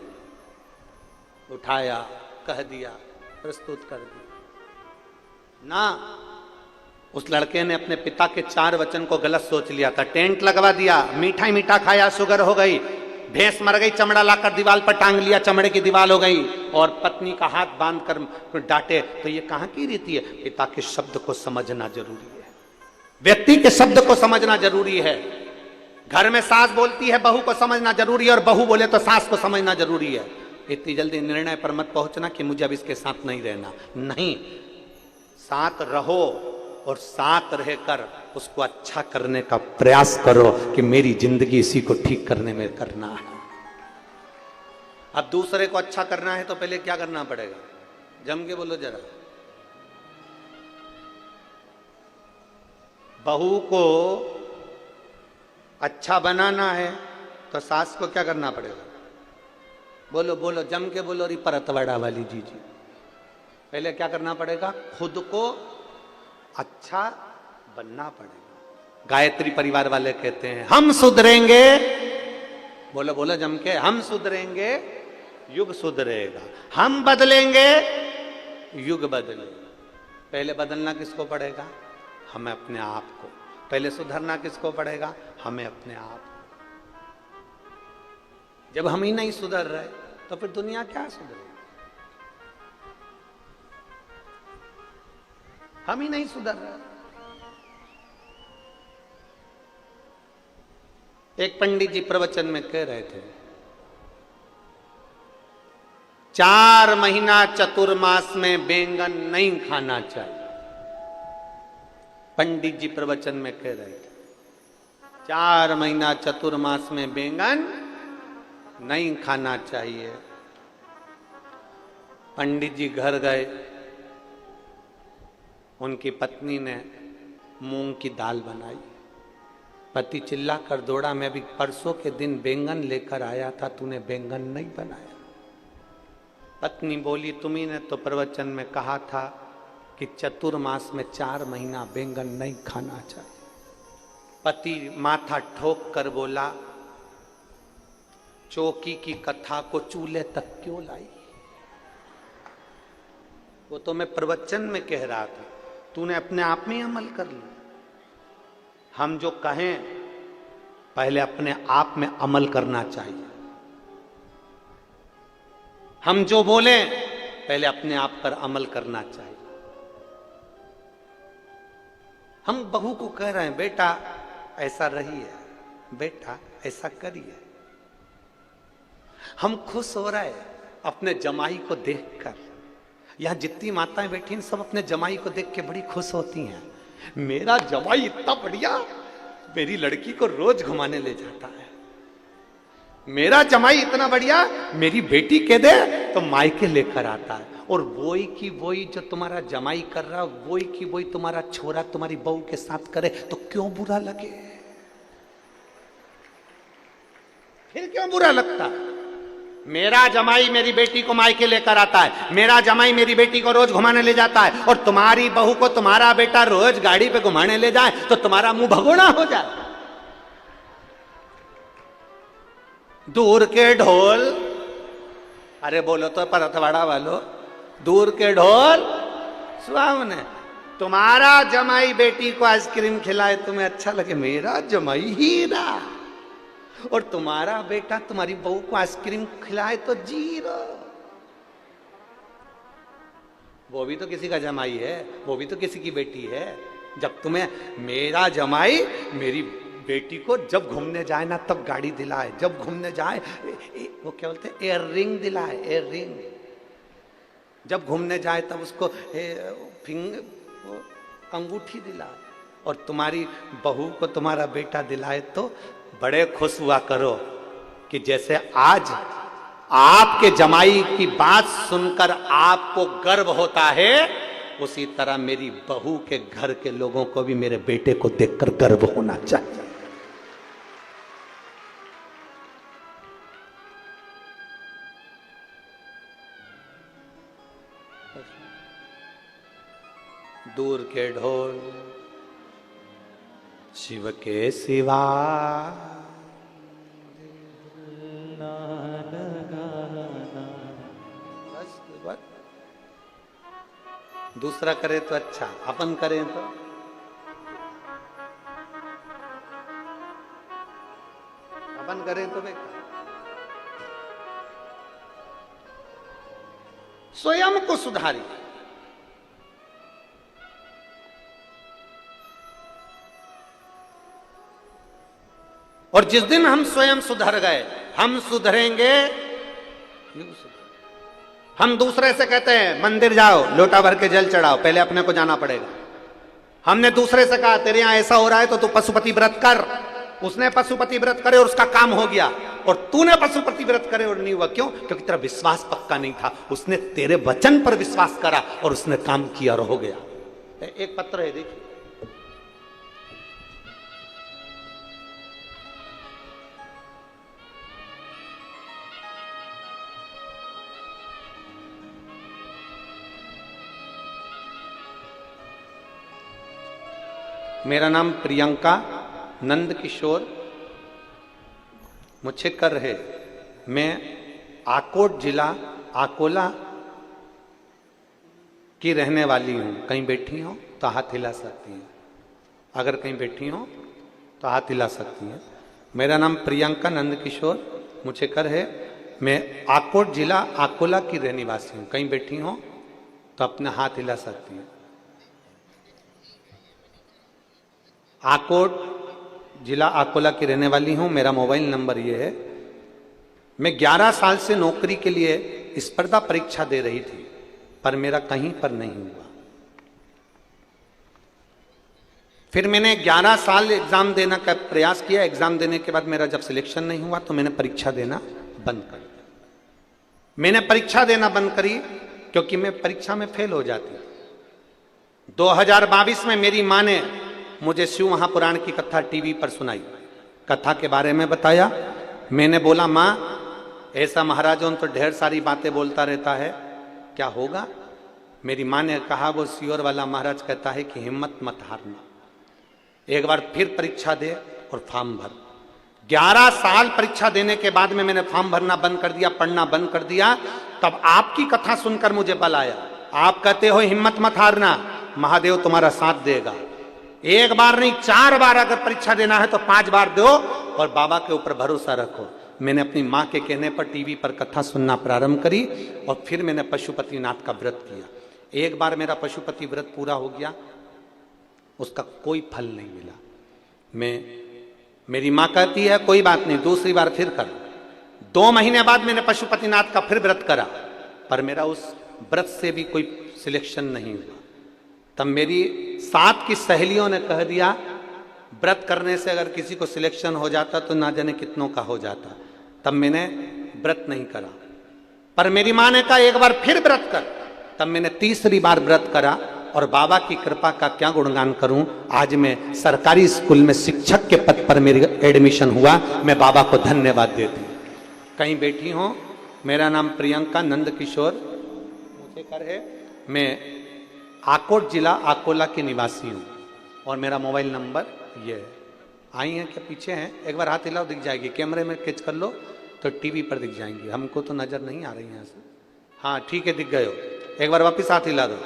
है। उठाया, कह दिया, प्रस्तुत कर दिया ना। उस लड़के ने अपने पिता के 4 वचन को गलत सोच लिया था। टेंट लगवा दिया, मीठा ही मीठा खाया, शुगर हो गई, भैंस मर गई, चमड़ा लाकर दीवार पर टांग लिया, चमड़े की दीवार हो गई, और पत्नी का हाथ बांध कर डांटे। तो ये कहां की रीति है? पिता के शब्द को समझना जरूरी है, व्यक्ति के शब्द को समझना जरूरी है। घर में सास बोलती है, बहू को समझना जरूरी है, और बहू बोले तो सास को समझना जरूरी है। इतनी जल्दी निर्णय पर मत पहुंचना कि मुझे अब इसके साथ नहीं रहना। नहीं, साथ रहो और साथ रहकर उसको अच्छा करने का प्रयास करो कि मेरी जिंदगी इसी को ठीक करने में करना है। अब दूसरे को अच्छा करना है तो पहले क्या करना पड़ेगा? जम के बोलो जरा। बहू को अच्छा बनाना है तो सास को क्या करना पड़ेगा? बोलो बोलो, जम के बोलो री परतवाड़ा वाली जी। पहले क्या करना पड़ेगा? खुद को अच्छा बनना पड़ेगा। गायत्री परिवार वाले कहते हैं हम सुधरेंगे, बोलो बोलो जम के, हम सुधरेंगे युग सुधरेगा, हम बदलेंगे युग बदलेगा। पहले बदलना किसको पड़ेगा? हमें अपने आप को। पहले सुधरना किसको पड़ेगा? हमें अपने आप। जब हम ही नहीं सुधर रहे तो फिर दुनिया क्या सुधरेगी? हम ही नहीं सुधर रहे। एक पंडित जी प्रवचन में कह रहे थे 4 महीना चतुर्मास में बैंगन नहीं खाना चाहिए। पंडित जी प्रवचन में कह रहे थे 4 महीना चतुर्मास में बैंगन नहीं खाना चाहिए। पंडित जी घर गए, उनकी पत्नी ने मूंग की दाल बनाई। पति चिल्ला कर दौड़ा, मैं अभी परसों के दिन बैंगन लेकर आया था, तूने बैंगन नहीं बनाया। पत्नी बोली तुम्ही ने तो प्रवचन में कहा था कि चतुर्मास में 4 महीना बैंगन नहीं खाना चाहिए। पति माथा ठोक कर बोला चौकी की कथा को चूल्हे तक क्यों लाई? वो तो मैं प्रवचन में कह रहा था, तूने अपने आप में अमल कर लिया। हम जो कहें पहले अपने आप में अमल करना चाहिए। हम जो बोलें पहले अपने आप पर अमल करना चाहिए। हम बहू को कह रहे हैं बेटा ऐसा रही है, बेटा ऐसा करिए। हम खुश हो रहे हैं अपने जमाई को देखकर। यहां जितनी माताएं बैठी हैं सब अपने जमाई को देख के बड़ी खुश होती हैं। मेरा जमाई इतना बढ़िया, मेरी लड़की को रोज घुमाने ले जाता है। मेरा जमाई इतना बढ़िया, मेरी बेटी कह दे तो मायके लेकर आता है। और वही की वही जो तुम्हारा जमाई कर रहा, वही की वही तुम्हारा छोरा तुम्हारी बहू के साथ करे तो क्यों बुरा लगे? फिर क्यों बुरा लगता? मेरा जमाई मेरी बेटी को मायके लेकर आता है, मेरा जमाई मेरी बेटी को रोज घुमाने ले जाता है, और तुम्हारी बहू को तुम्हारा बेटा रोज गाड़ी पे घुमाने ले जाए तो तुम्हारा मुंह भगोड़ा हो जाए। दूर के ढोल, अरे बोलो तो परतवाड़ा वालों, दूर के ढोल सुहावने। तुम्हारा जमाई बेटी को आइसक्रीम खिलाए तुम्हें अच्छा लगे, मेरा जमाई हीरा। और तुम्हारा बेटा तुम्हारी बहू को आइसक्रीम खिलाए तो जीरो। वो भी तो किसी का जमाई है, वो भी तो किसी की बेटी है। जब तुम्हें मेरा जमाई मेरी बेटी को जब घूमने जाए ना तब गाड़ी दिलाए, जब घूमने जाए वो क्या बोलते हैं एयर रिंग दिलाए, एयर रिंग। जब घूमने जाए तब उसको अंगूठी दिलाए। और तुम्हारी बहू को तुम्हारा बेटा दिलाए तो बड़े खुश हुआ करो कि जैसे आपके जमाई की बात सुनकर आपको गर्व होता है, उसी तरह मेरी बहू के घर के लोगों को भी मेरे बेटे को देखकर गर्व होना चाहिए। दूर के ढोल शिव के सिवा दूसरा करे तो अच्छा, अपन करें तो बेकार। स्वयं को सुधारिए। और जिस दिन हम स्वयं सुधर गए, हम सुधरेंगे। हम दूसरे से कहते हैं मंदिर जाओ, लोटा भर के जल चढ़ाओ, पहले अपने को जाना पड़ेगा। हमने दूसरे से कहा तेरे यहां ऐसा हो रहा है तो तू पशुपति व्रत कर, उसने पशुपति व्रत करे और उसका काम हो गया, और तूने पशुपति व्रत करे और नहीं हुआ। क्यों? क्योंकि तेरा विश्वास पक्का नहीं था। उसने तेरे वचन पर विश्वास करा और उसने काम किया और हो गया। एक पत्र है, देखिए। मेरा नाम प्रियंका नंद किशोर मुच्छेकर है। मैं आकोट जिला अकोला की रहने वाली हूँ। कहीं बैठी हो तो हाथ हिला सकती हैं। अगर कहीं बैठी हो तो हाथ हिला सकती हैं। मेरा नाम प्रियंका नंद किशोर मुच्छेकर है। मैं आकोट जिला अकोला की रहने वासी हूँ। कहीं बैठी हो तो अपने हाथ हिला सकती हैं। आकोट जिला अकोला की रहने वाली हूं। मेरा मोबाइल नंबर ये है। मैं 11 साल से नौकरी के लिए स्पर्धा परीक्षा दे रही थी, पर मेरा कहीं पर नहीं हुआ। फिर मैंने 11 साल एग्जाम देने का प्रयास किया। एग्जाम देने के बाद मेरा जब सिलेक्शन नहीं हुआ तो मैंने परीक्षा देना बंद कर दिया। मैंने परीक्षा देना बंद करी क्योंकि मैं परीक्षा में फेल हो जाती। 2022 में मेरी मां ने मुझे शिव महापुराण की कथा टीवी पर सुनाई, कथा के बारे में बताया। मैंने बोला माँ, ऐसा महाराजों तो ढेर सारी बातें बोलता रहता है, क्या होगा? मेरी माँ ने कहा वो सियोर वाला महाराज कहता है कि हिम्मत मत हारना, एक बार फिर परीक्षा दे और फॉर्म भर। 11 साल परीक्षा देने के बाद में मैंने फॉर्म भरना बंद कर दिया, पढ़ना बंद कर दिया। तब आपकी कथा सुनकर मुझे बल आया। आप कहते हो हिम्मत मत हारना, महादेव तुम्हारा साथ देगा। एक बार नहीं 4 बार अगर परीक्षा देना है तो 5 बार दो और बाबा के ऊपर भरोसा रखो। मैंने अपनी माँ के कहने पर टीवी पर कथा सुनना प्रारंभ करी और फिर मैंने पशुपतिनाथ का व्रत किया। एक बार मेरा पशुपति व्रत पूरा हो गया, उसका कोई फल नहीं मिला। मेरी माँ कहती है कोई बात नहीं, दूसरी बार फिर कर। 2 महीने बाद मैंने पशुपतिनाथ का फिर व्रत करा, पर मेरा उस व्रत से भी कोई सिलेक्शन नहीं हुआ। तब मेरी साथ की सहेलियों ने कह दिया व्रत करने से अगर किसी को सिलेक्शन हो जाता तो ना जाने कितनों का हो जाता। तब मैंने व्रत नहीं करा, पर मेरी माँ ने कहा एक बार फिर व्रत कर। तब मैंने तीसरी बार व्रत करा और बाबा की कृपा का क्या गुणगान करूं। आज मैं सरकारी स्कूल में शिक्षक के पद पर मेरी एडमिशन हुआ। मैं बाबा को धन्यवाद देती हूँ। कहीं बैठी हो, मेरा नाम प्रियंका नंद किशोर मुच्छेकर है। मैं आकोट जिला अकोला की निवासी हूँ और मेरा मोबाइल नंबर ये है। आई हैं क्या? पीछे हैं? एक बार हाथ हिलाओ, दिख जाएगी। कैमरे में कैच कर लो तो टीवी पर दिख जाएंगी। हमको तो नजर नहीं आ रही यहाँ से। हाँ ठीक है, दिख गए हो। एक बार वापिस हाथ हिला दो।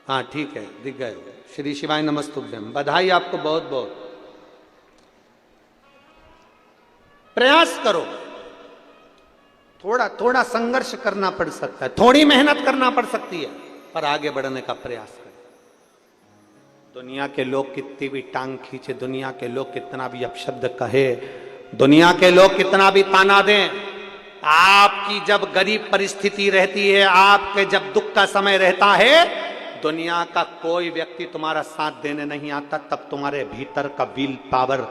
हाँ ठीक है, दिख गए हो। श्री शिवाय नमस्तुभ्यम। बधाई आपको बहुत बहुत। प्रयास करो, थोड़ा थोड़ा संघर्ष करना पड़ सकता है, थोड़ी मेहनत करना पड़ सकती है, पर आगे बढ़ने का प्रयास करें। दुनिया के लोग कितनी भी टांग खींचे, दुनिया के लोग कितना भी अपशब्द कहे, दुनिया के लोग कितना भी ताना दें, आपकी जब गरीब परिस्थिति रहती है, आपके जब दुख का समय रहता है, दुनिया का कोई व्यक्ति तुम्हारा साथ देने नहीं आता। तब तुम्हारे भीतर का विल पावर,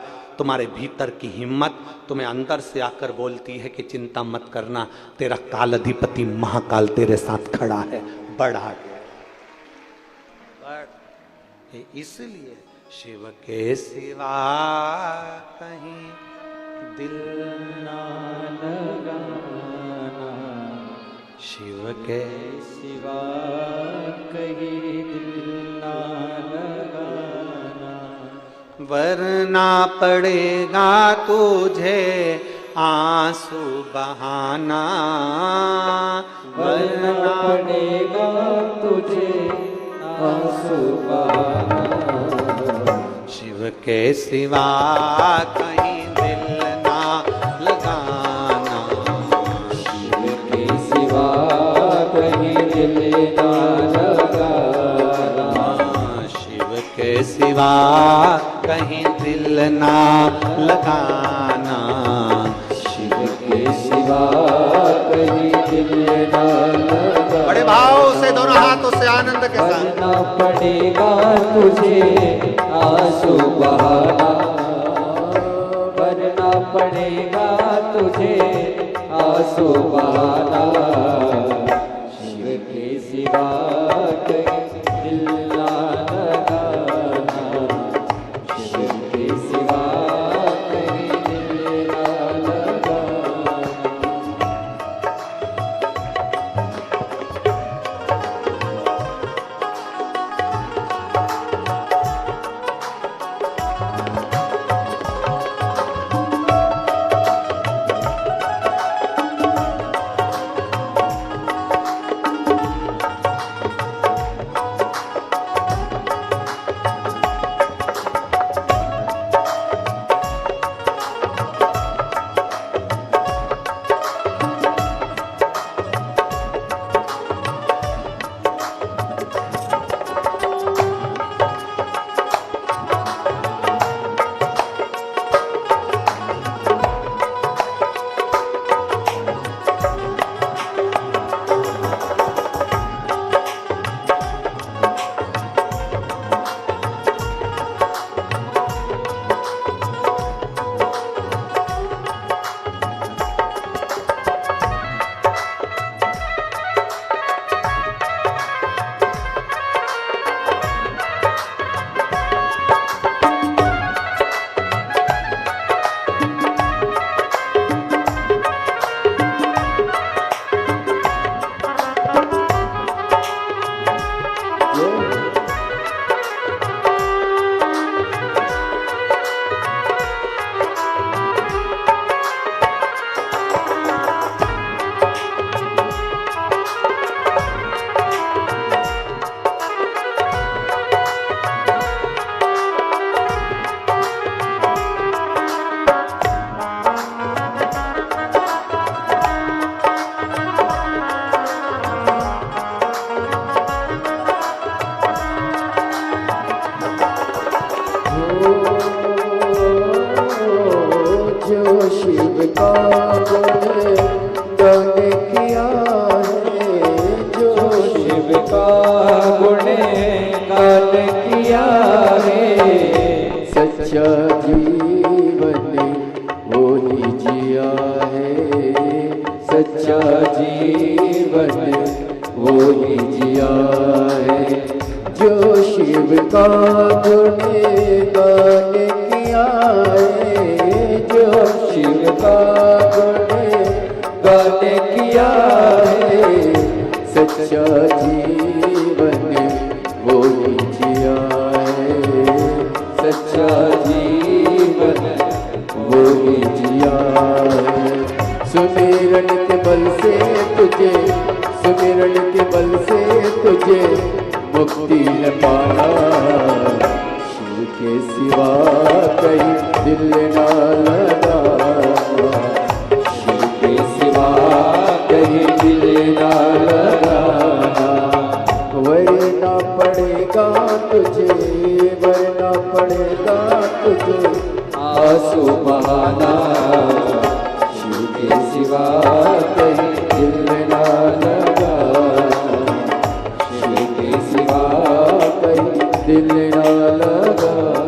तुम्हारे भीतर की हिम्मत तुम्हें अंदर से आकर बोलती है कि चिंता मत करना, तेरा काल अधिपति महाकाल तेरे साथ खड़ा है, बढ़ आगे बढ़। इसलिए शिव के सिवा कहीं दिल ना लगाना, शिव के सिवा कहीं दिल ना लगाना, वरना पड़ेगा तुझे आंसू बहाना, वरना पड़ेगा तुझे आंसू बहाना, शिव के सिवा कहीं दिल ना लगाना, शिव के सिवा कहीं दिल ना लगाना, शिव के सिवा कहीं दिल ना लगाना, शिव के सिवा कहीं दिल ना लगाना, बड़े भाव से दोनों हाथों से आनंद के साथ, वरना पड़ेगा तुझे आंसू बहाना, वरना पड़ेगा तुझे आंसू बहाना, शिव के सिवा कहीं दिल ना लगाना, शिव के सिवा कहीं दिल ना लगाना। दिल ना लगाना।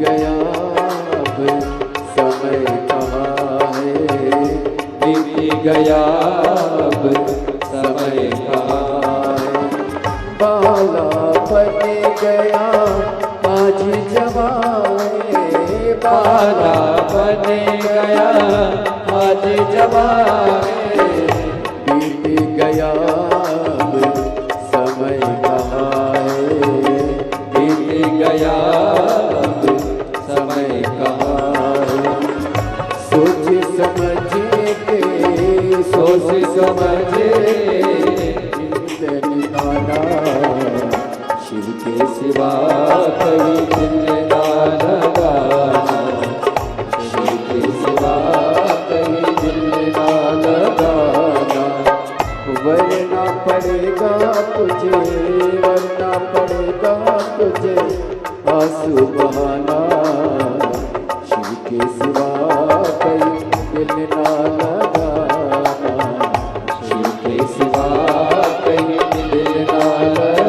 गया अब समय कहाँ है, बीत गया अब समय कहाँ है। बाला बन गया आज जवाए, बाला बन गया आज जवाए, बीत गया अब समय कहाँ है, बीत गया अब समय कहाँ है। सोच समझ के, सोच समझ निकाला, शिव के सिवा कहीं दिल ना लगाना, शिव के सिवा कहीं दिल ना लगाना। वरना पड़ेगा तुझे, वरना पड़ेगा तुझे आंसू बहाना, शिव के सिवा कहीं दिल ना लगाना, शिव के सिवा कहीं दिल ना लगाना।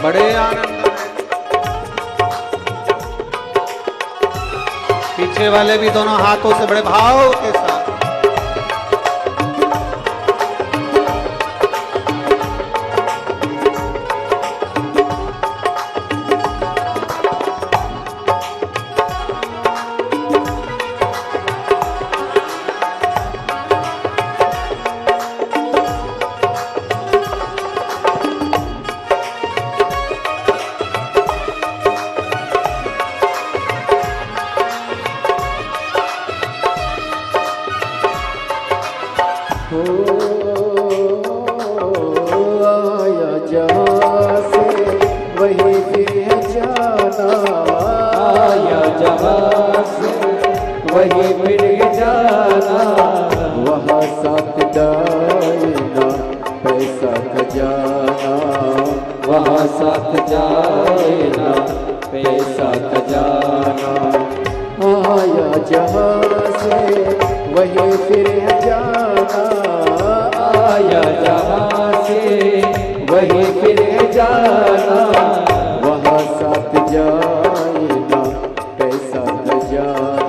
बड़े आनंद में पीछे वाले भी दोनों हाथों से बड़े भाव के साथ आया जहाँ से वही फिर जाना, आया जहाँ से वही फिर जाना। वहाँ साथ डालना पैसा खजाना, वहाँ साथ जाना पैसा खजाना। आया जहाँ से वही फिर जाना, आया जहाँ से वही फिर जाना। वहाँ साथ जाना पैसा खजाना,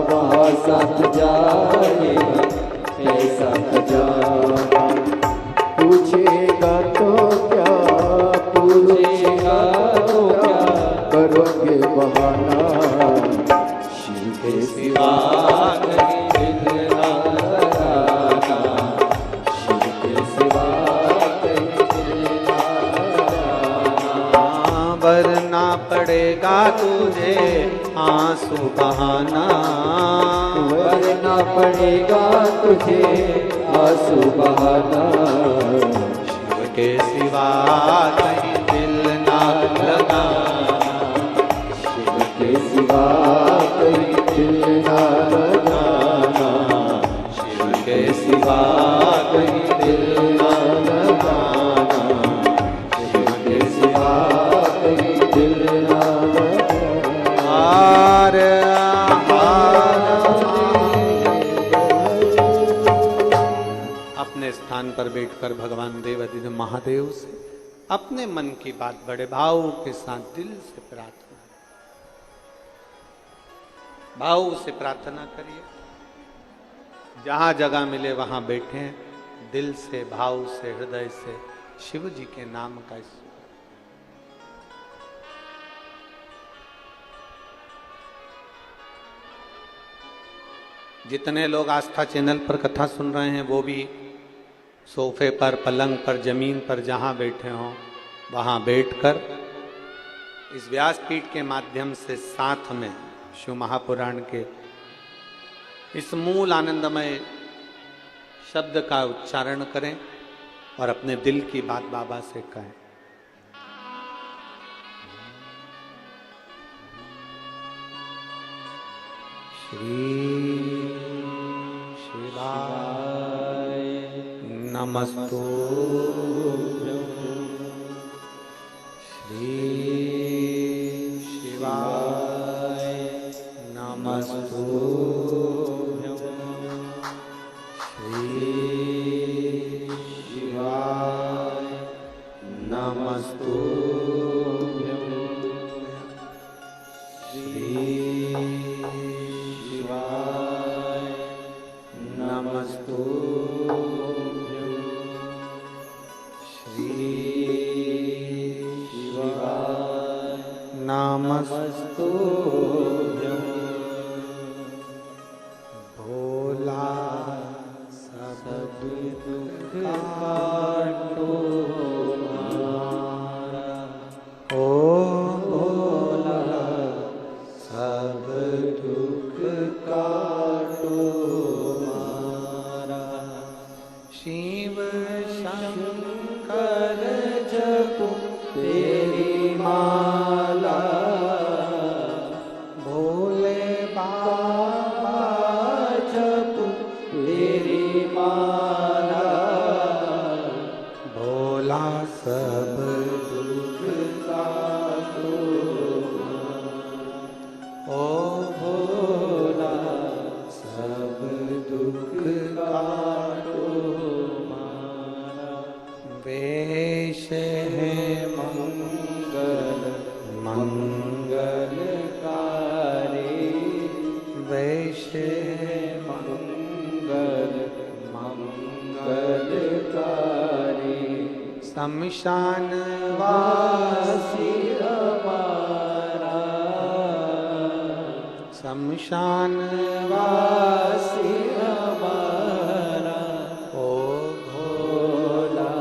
वहाँ साथ जाना पैसा खजाना। पूछेगा तो क्या, पूछेगा तो क्या करोगे बहाना, शिव के सिवा कहीं दिल ना लगाना, शिव के सिवा कहीं दिल ना लगाना। वरना पड़ेगा तुझे आंसू बहाना, वरना पड़ेगा तुझे आंसू बहाना, शिव के सिवा कहीं दिल ना लगाना, शिव के सिवा कहीं दिल ना लगाना, शिव के सिवा कहीं दिल ना लगाना, शिव के सिवा कहीं दिल ना लगाना। हार अपने स्थान पर बैठकर भगवान देवाधिदेव महादेव से अपने मन की बात बड़े भाव के साथ दिल से प्रार्थना, भाव से प्रार्थना करिए। जहां जगह मिले वहां बैठे, दिल से भाव से हृदय से शिव जी के नाम का जितने लोग आस्था चैनल पर कथा सुन रहे हैं वो भी सोफे पर, पलंग पर, जमीन पर जहां बैठे हों वहां बैठकर इस व्यासपीठ के माध्यम से साथ में शिव महापुराण के इस मूल आनंदमय शब्द का उच्चारण करें और अपने दिल की बात बाबा से कहें। श्री शिवाय नमस्तु श्री शिवाय नमस्तु श्री शिवाय नमस्तु श्री शिवाय नमस्तु श्री शिवाय नमस्तु भोला सब दुख काटो हमारा, ओ भोला सब दुख काटो हमारा। शिव शंकर जपो तेरी माला, भोले बाबा जपो तेरी माला, भोला सब दुख काटो ओ भोला सब दुख काटो हमारा। वेश है मंगल मंगलकारी, वेश है मंगल मंगलकारी, शमशान वासी हमारा, शमशान वासी हमारा, ओ भोला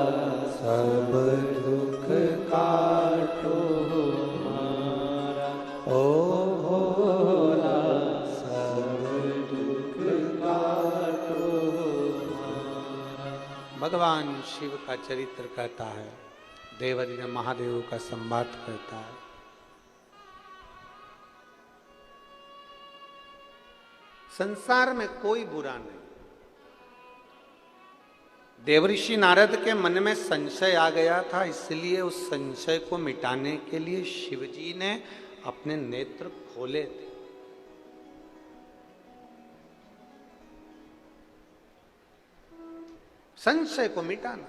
सब दुख काटो हमारा, ओ भोला सब दुख काटो हमारा। भगवान शिव का चरित्र कहता है, देवरी ने महादेव का संवाद करता है। संसार में कोई बुरा नहीं। देवऋषि नारद के मन में संशय आ गया था, इसलिए उस संशय को मिटाने के लिए शिवजी ने अपने नेत्र खोले थे। संशय को मिटाना।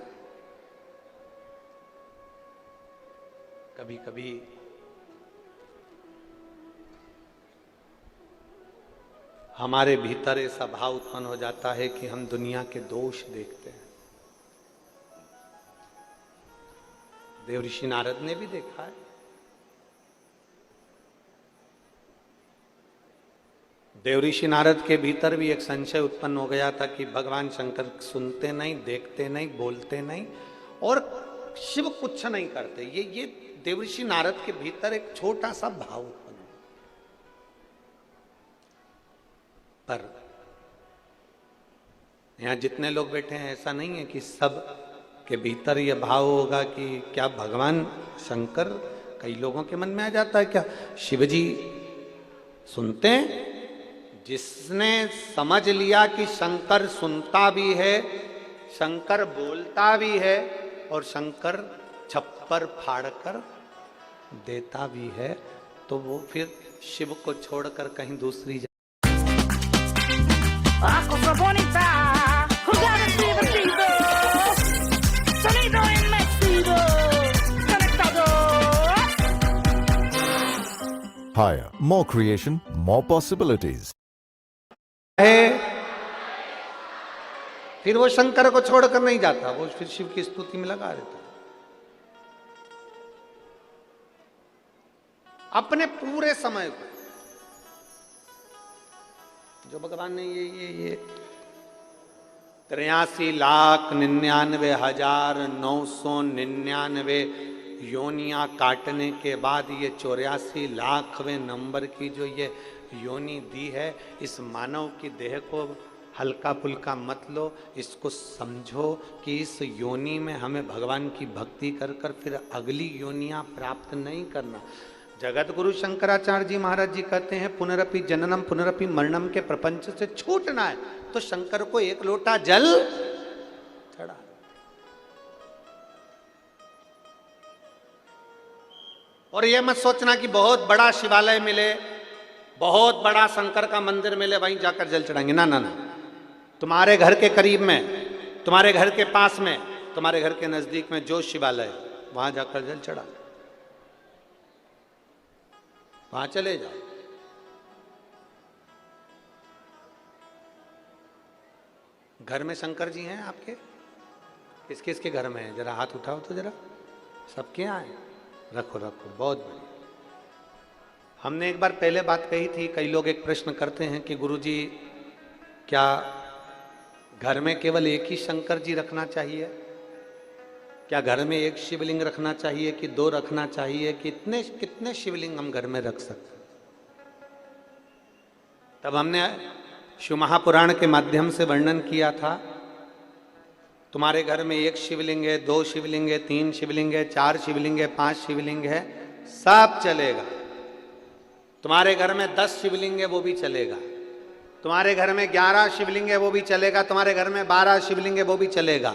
कभी कभी हमारे भीतर ऐसा भाव उत्पन्न हो जाता है कि हम दुनिया के दोष देखते हैं। देवऋषि नारद ने भी देखा है। देवऋषि नारद के भीतर भी एक संशय उत्पन्न हो गया था कि भगवान शंकर सुनते नहीं, देखते नहीं, बोलते नहीं और शिव कुछ नहीं करते। ये देवऋषि नारद के भीतर एक छोटा सा भाव उत्पन्न। पर यहां जितने लोग बैठे हैं ऐसा नहीं है कि सब के भीतर यह भाव होगा कि क्या भगवान शंकर, कई लोगों के मन में आ जाता है क्या शिवजी सुनते हैं? जिसने समझ लिया कि शंकर सुनता भी है, शंकर बोलता भी है और शंकर छप्पर फाड़कर देता भी है, तो वो फिर शिव को छोड़कर कहीं दूसरी Ah, cosa bonita, jugar el divertido, sonido inmersivo, conectado. Higher, more creation, more possibilities. है, फिर वो शंकर को छोड़कर नहीं जाता, वो फिर शिव की स्तुति में लगा रहता। अपने पूरे समय को जो भगवान ने ये 83,99,999 योनियां काटने के बाद ये 84 लाखवें नंबर की जो ये योनि दी है, इस मानव की देह को हल्का फुल्का मत लो, इसको समझो कि इस योनि में हमें भगवान की भक्ति कर कर फिर अगली योनियां प्राप्त नहीं करना। जगत गुरु शंकराचार्य जी महाराज जी कहते हैं पुनरपि जननम पुनरपि मरणम के प्रपंच से छूटना है तो शंकर को एक लोटा जल चढ़ा। और यह मत सोचना कि बहुत बड़ा शिवालय मिले, बहुत बड़ा शंकर का मंदिर मिले, वहीं जाकर जल चढ़ाएंगे। ना ना ना, तुम्हारे घर के करीब में, तुम्हारे घर के पास में, तुम्हारे घर के नजदीक में जो शिवालय वहां जाकर जल चढ़ा, वहां चले जाओ। घर में शंकर जी हैं आपके? किस किस के घर में है? जरा हाथ उठाओ तो जरा। सबके यहाँ है? रखो रखो, बहुत बढ़िया। हमने एक बार पहले बात कही थी, कई लोग एक प्रश्न करते हैं कि गुरुजी क्या घर में केवल एक ही शंकर जी रखना चाहिए? क्या घर में एक शिवलिंग रखना चाहिए कि दो रखना चाहिए? कितने कितने शिवलिंग हम घर में रख सकते? तब हमने शिव महापुराण के माध्यम से वर्णन किया था, तुम्हारे घर में एक शिवलिंग है, दो शिवलिंग है, तीन शिवलिंग है, चार शिवलिंग है, पांच शिवलिंग है, सब चलेगा। तुम्हारे घर में 10 शिवलिंग है, वो भी चलेगा। तुम्हारे घर में 11 शिवलिंग है, वो भी चलेगा। तुम्हारे घर में 12 शिवलिंग है, वो भी चलेगा।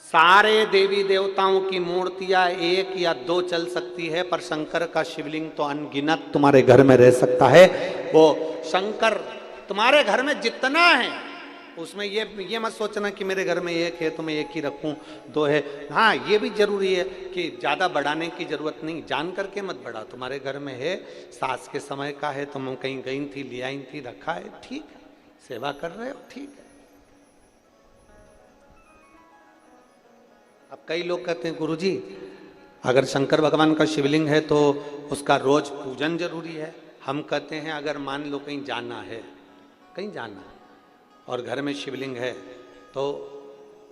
सारे देवी देवताओं की मूर्तियां एक या दो चल सकती है, पर शंकर का शिवलिंग तो अनगिनत तुम्हारे घर में रह सकता है। वो शंकर तुम्हारे घर में जितना है उसमें ये मत सोचना कि मेरे घर में एक है तो मैं एक ही रखूं, दो है। हाँ, ये भी जरूरी है कि ज़्यादा बढ़ाने की जरूरत नहीं, जान करके मत बढ़ा। तुम्हारे घर में है, सास के समय का है, तुम कहीं गई थी, ले आई थी, रखा है, ठीक है, सेवा कर रहे हो, ठीक है। अब कई लोग कहते हैं गुरुजी अगर शंकर भगवान का शिवलिंग है तो उसका रोज पूजन जरूरी है। हम कहते हैं अगर मान लो कहीं जाना है, कहीं जाना है और घर में शिवलिंग है तो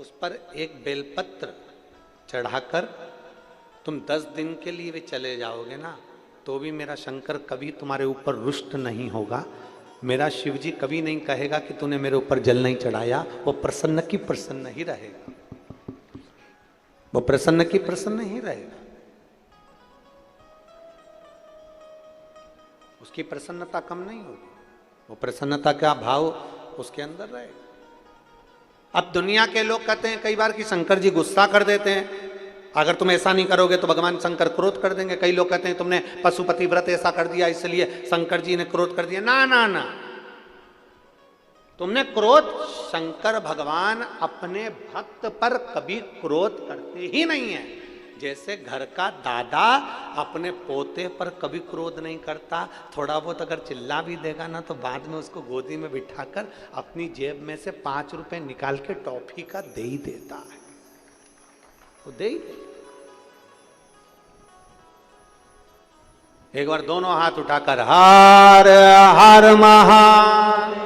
उस पर एक बेलपत्र चढ़ाकर तुम 10 दिन के लिए भी चले जाओगे ना, तो भी मेरा शंकर कभी तुम्हारे ऊपर रुष्ट नहीं होगा। मेरा शिव जी कभी नहीं कहेगा कि तूने मेरे ऊपर जल नहीं चढ़ाया। वो प्रसन्न की प्रसन्न ही रहेगा, वो प्रसन्न की प्रसन्न ही रहेगा। उसकी प्रसन्नता कम नहीं होगी, वो प्रसन्नता का भाव उसके अंदर रहेगा। अब दुनिया के लोग कहते हैं कई बार कि शंकर जी गुस्सा कर देते हैं, अगर तुम ऐसा नहीं करोगे तो भगवान शंकर क्रोध कर देंगे। कई लोग कहते हैं तुमने पशुपति व्रत ऐसा कर दिया इसलिए शंकर जी ने क्रोध कर दिया। ना ना ना, तुमने क्रोध, शंकर भगवान अपने भक्त पर कभी क्रोध करते ही नहीं है। जैसे घर का दादा अपने पोते पर कभी क्रोध नहीं करता, थोड़ा बहुत अगर चिल्ला भी देगा ना तो बाद में उसको गोदी में बिठाकर अपनी जेब में से 5 रुपए निकाल के टॉफी का दे ही देता है, वो दे ही देता। एक बार दोनों हाथ उठाकर हर हर महादेव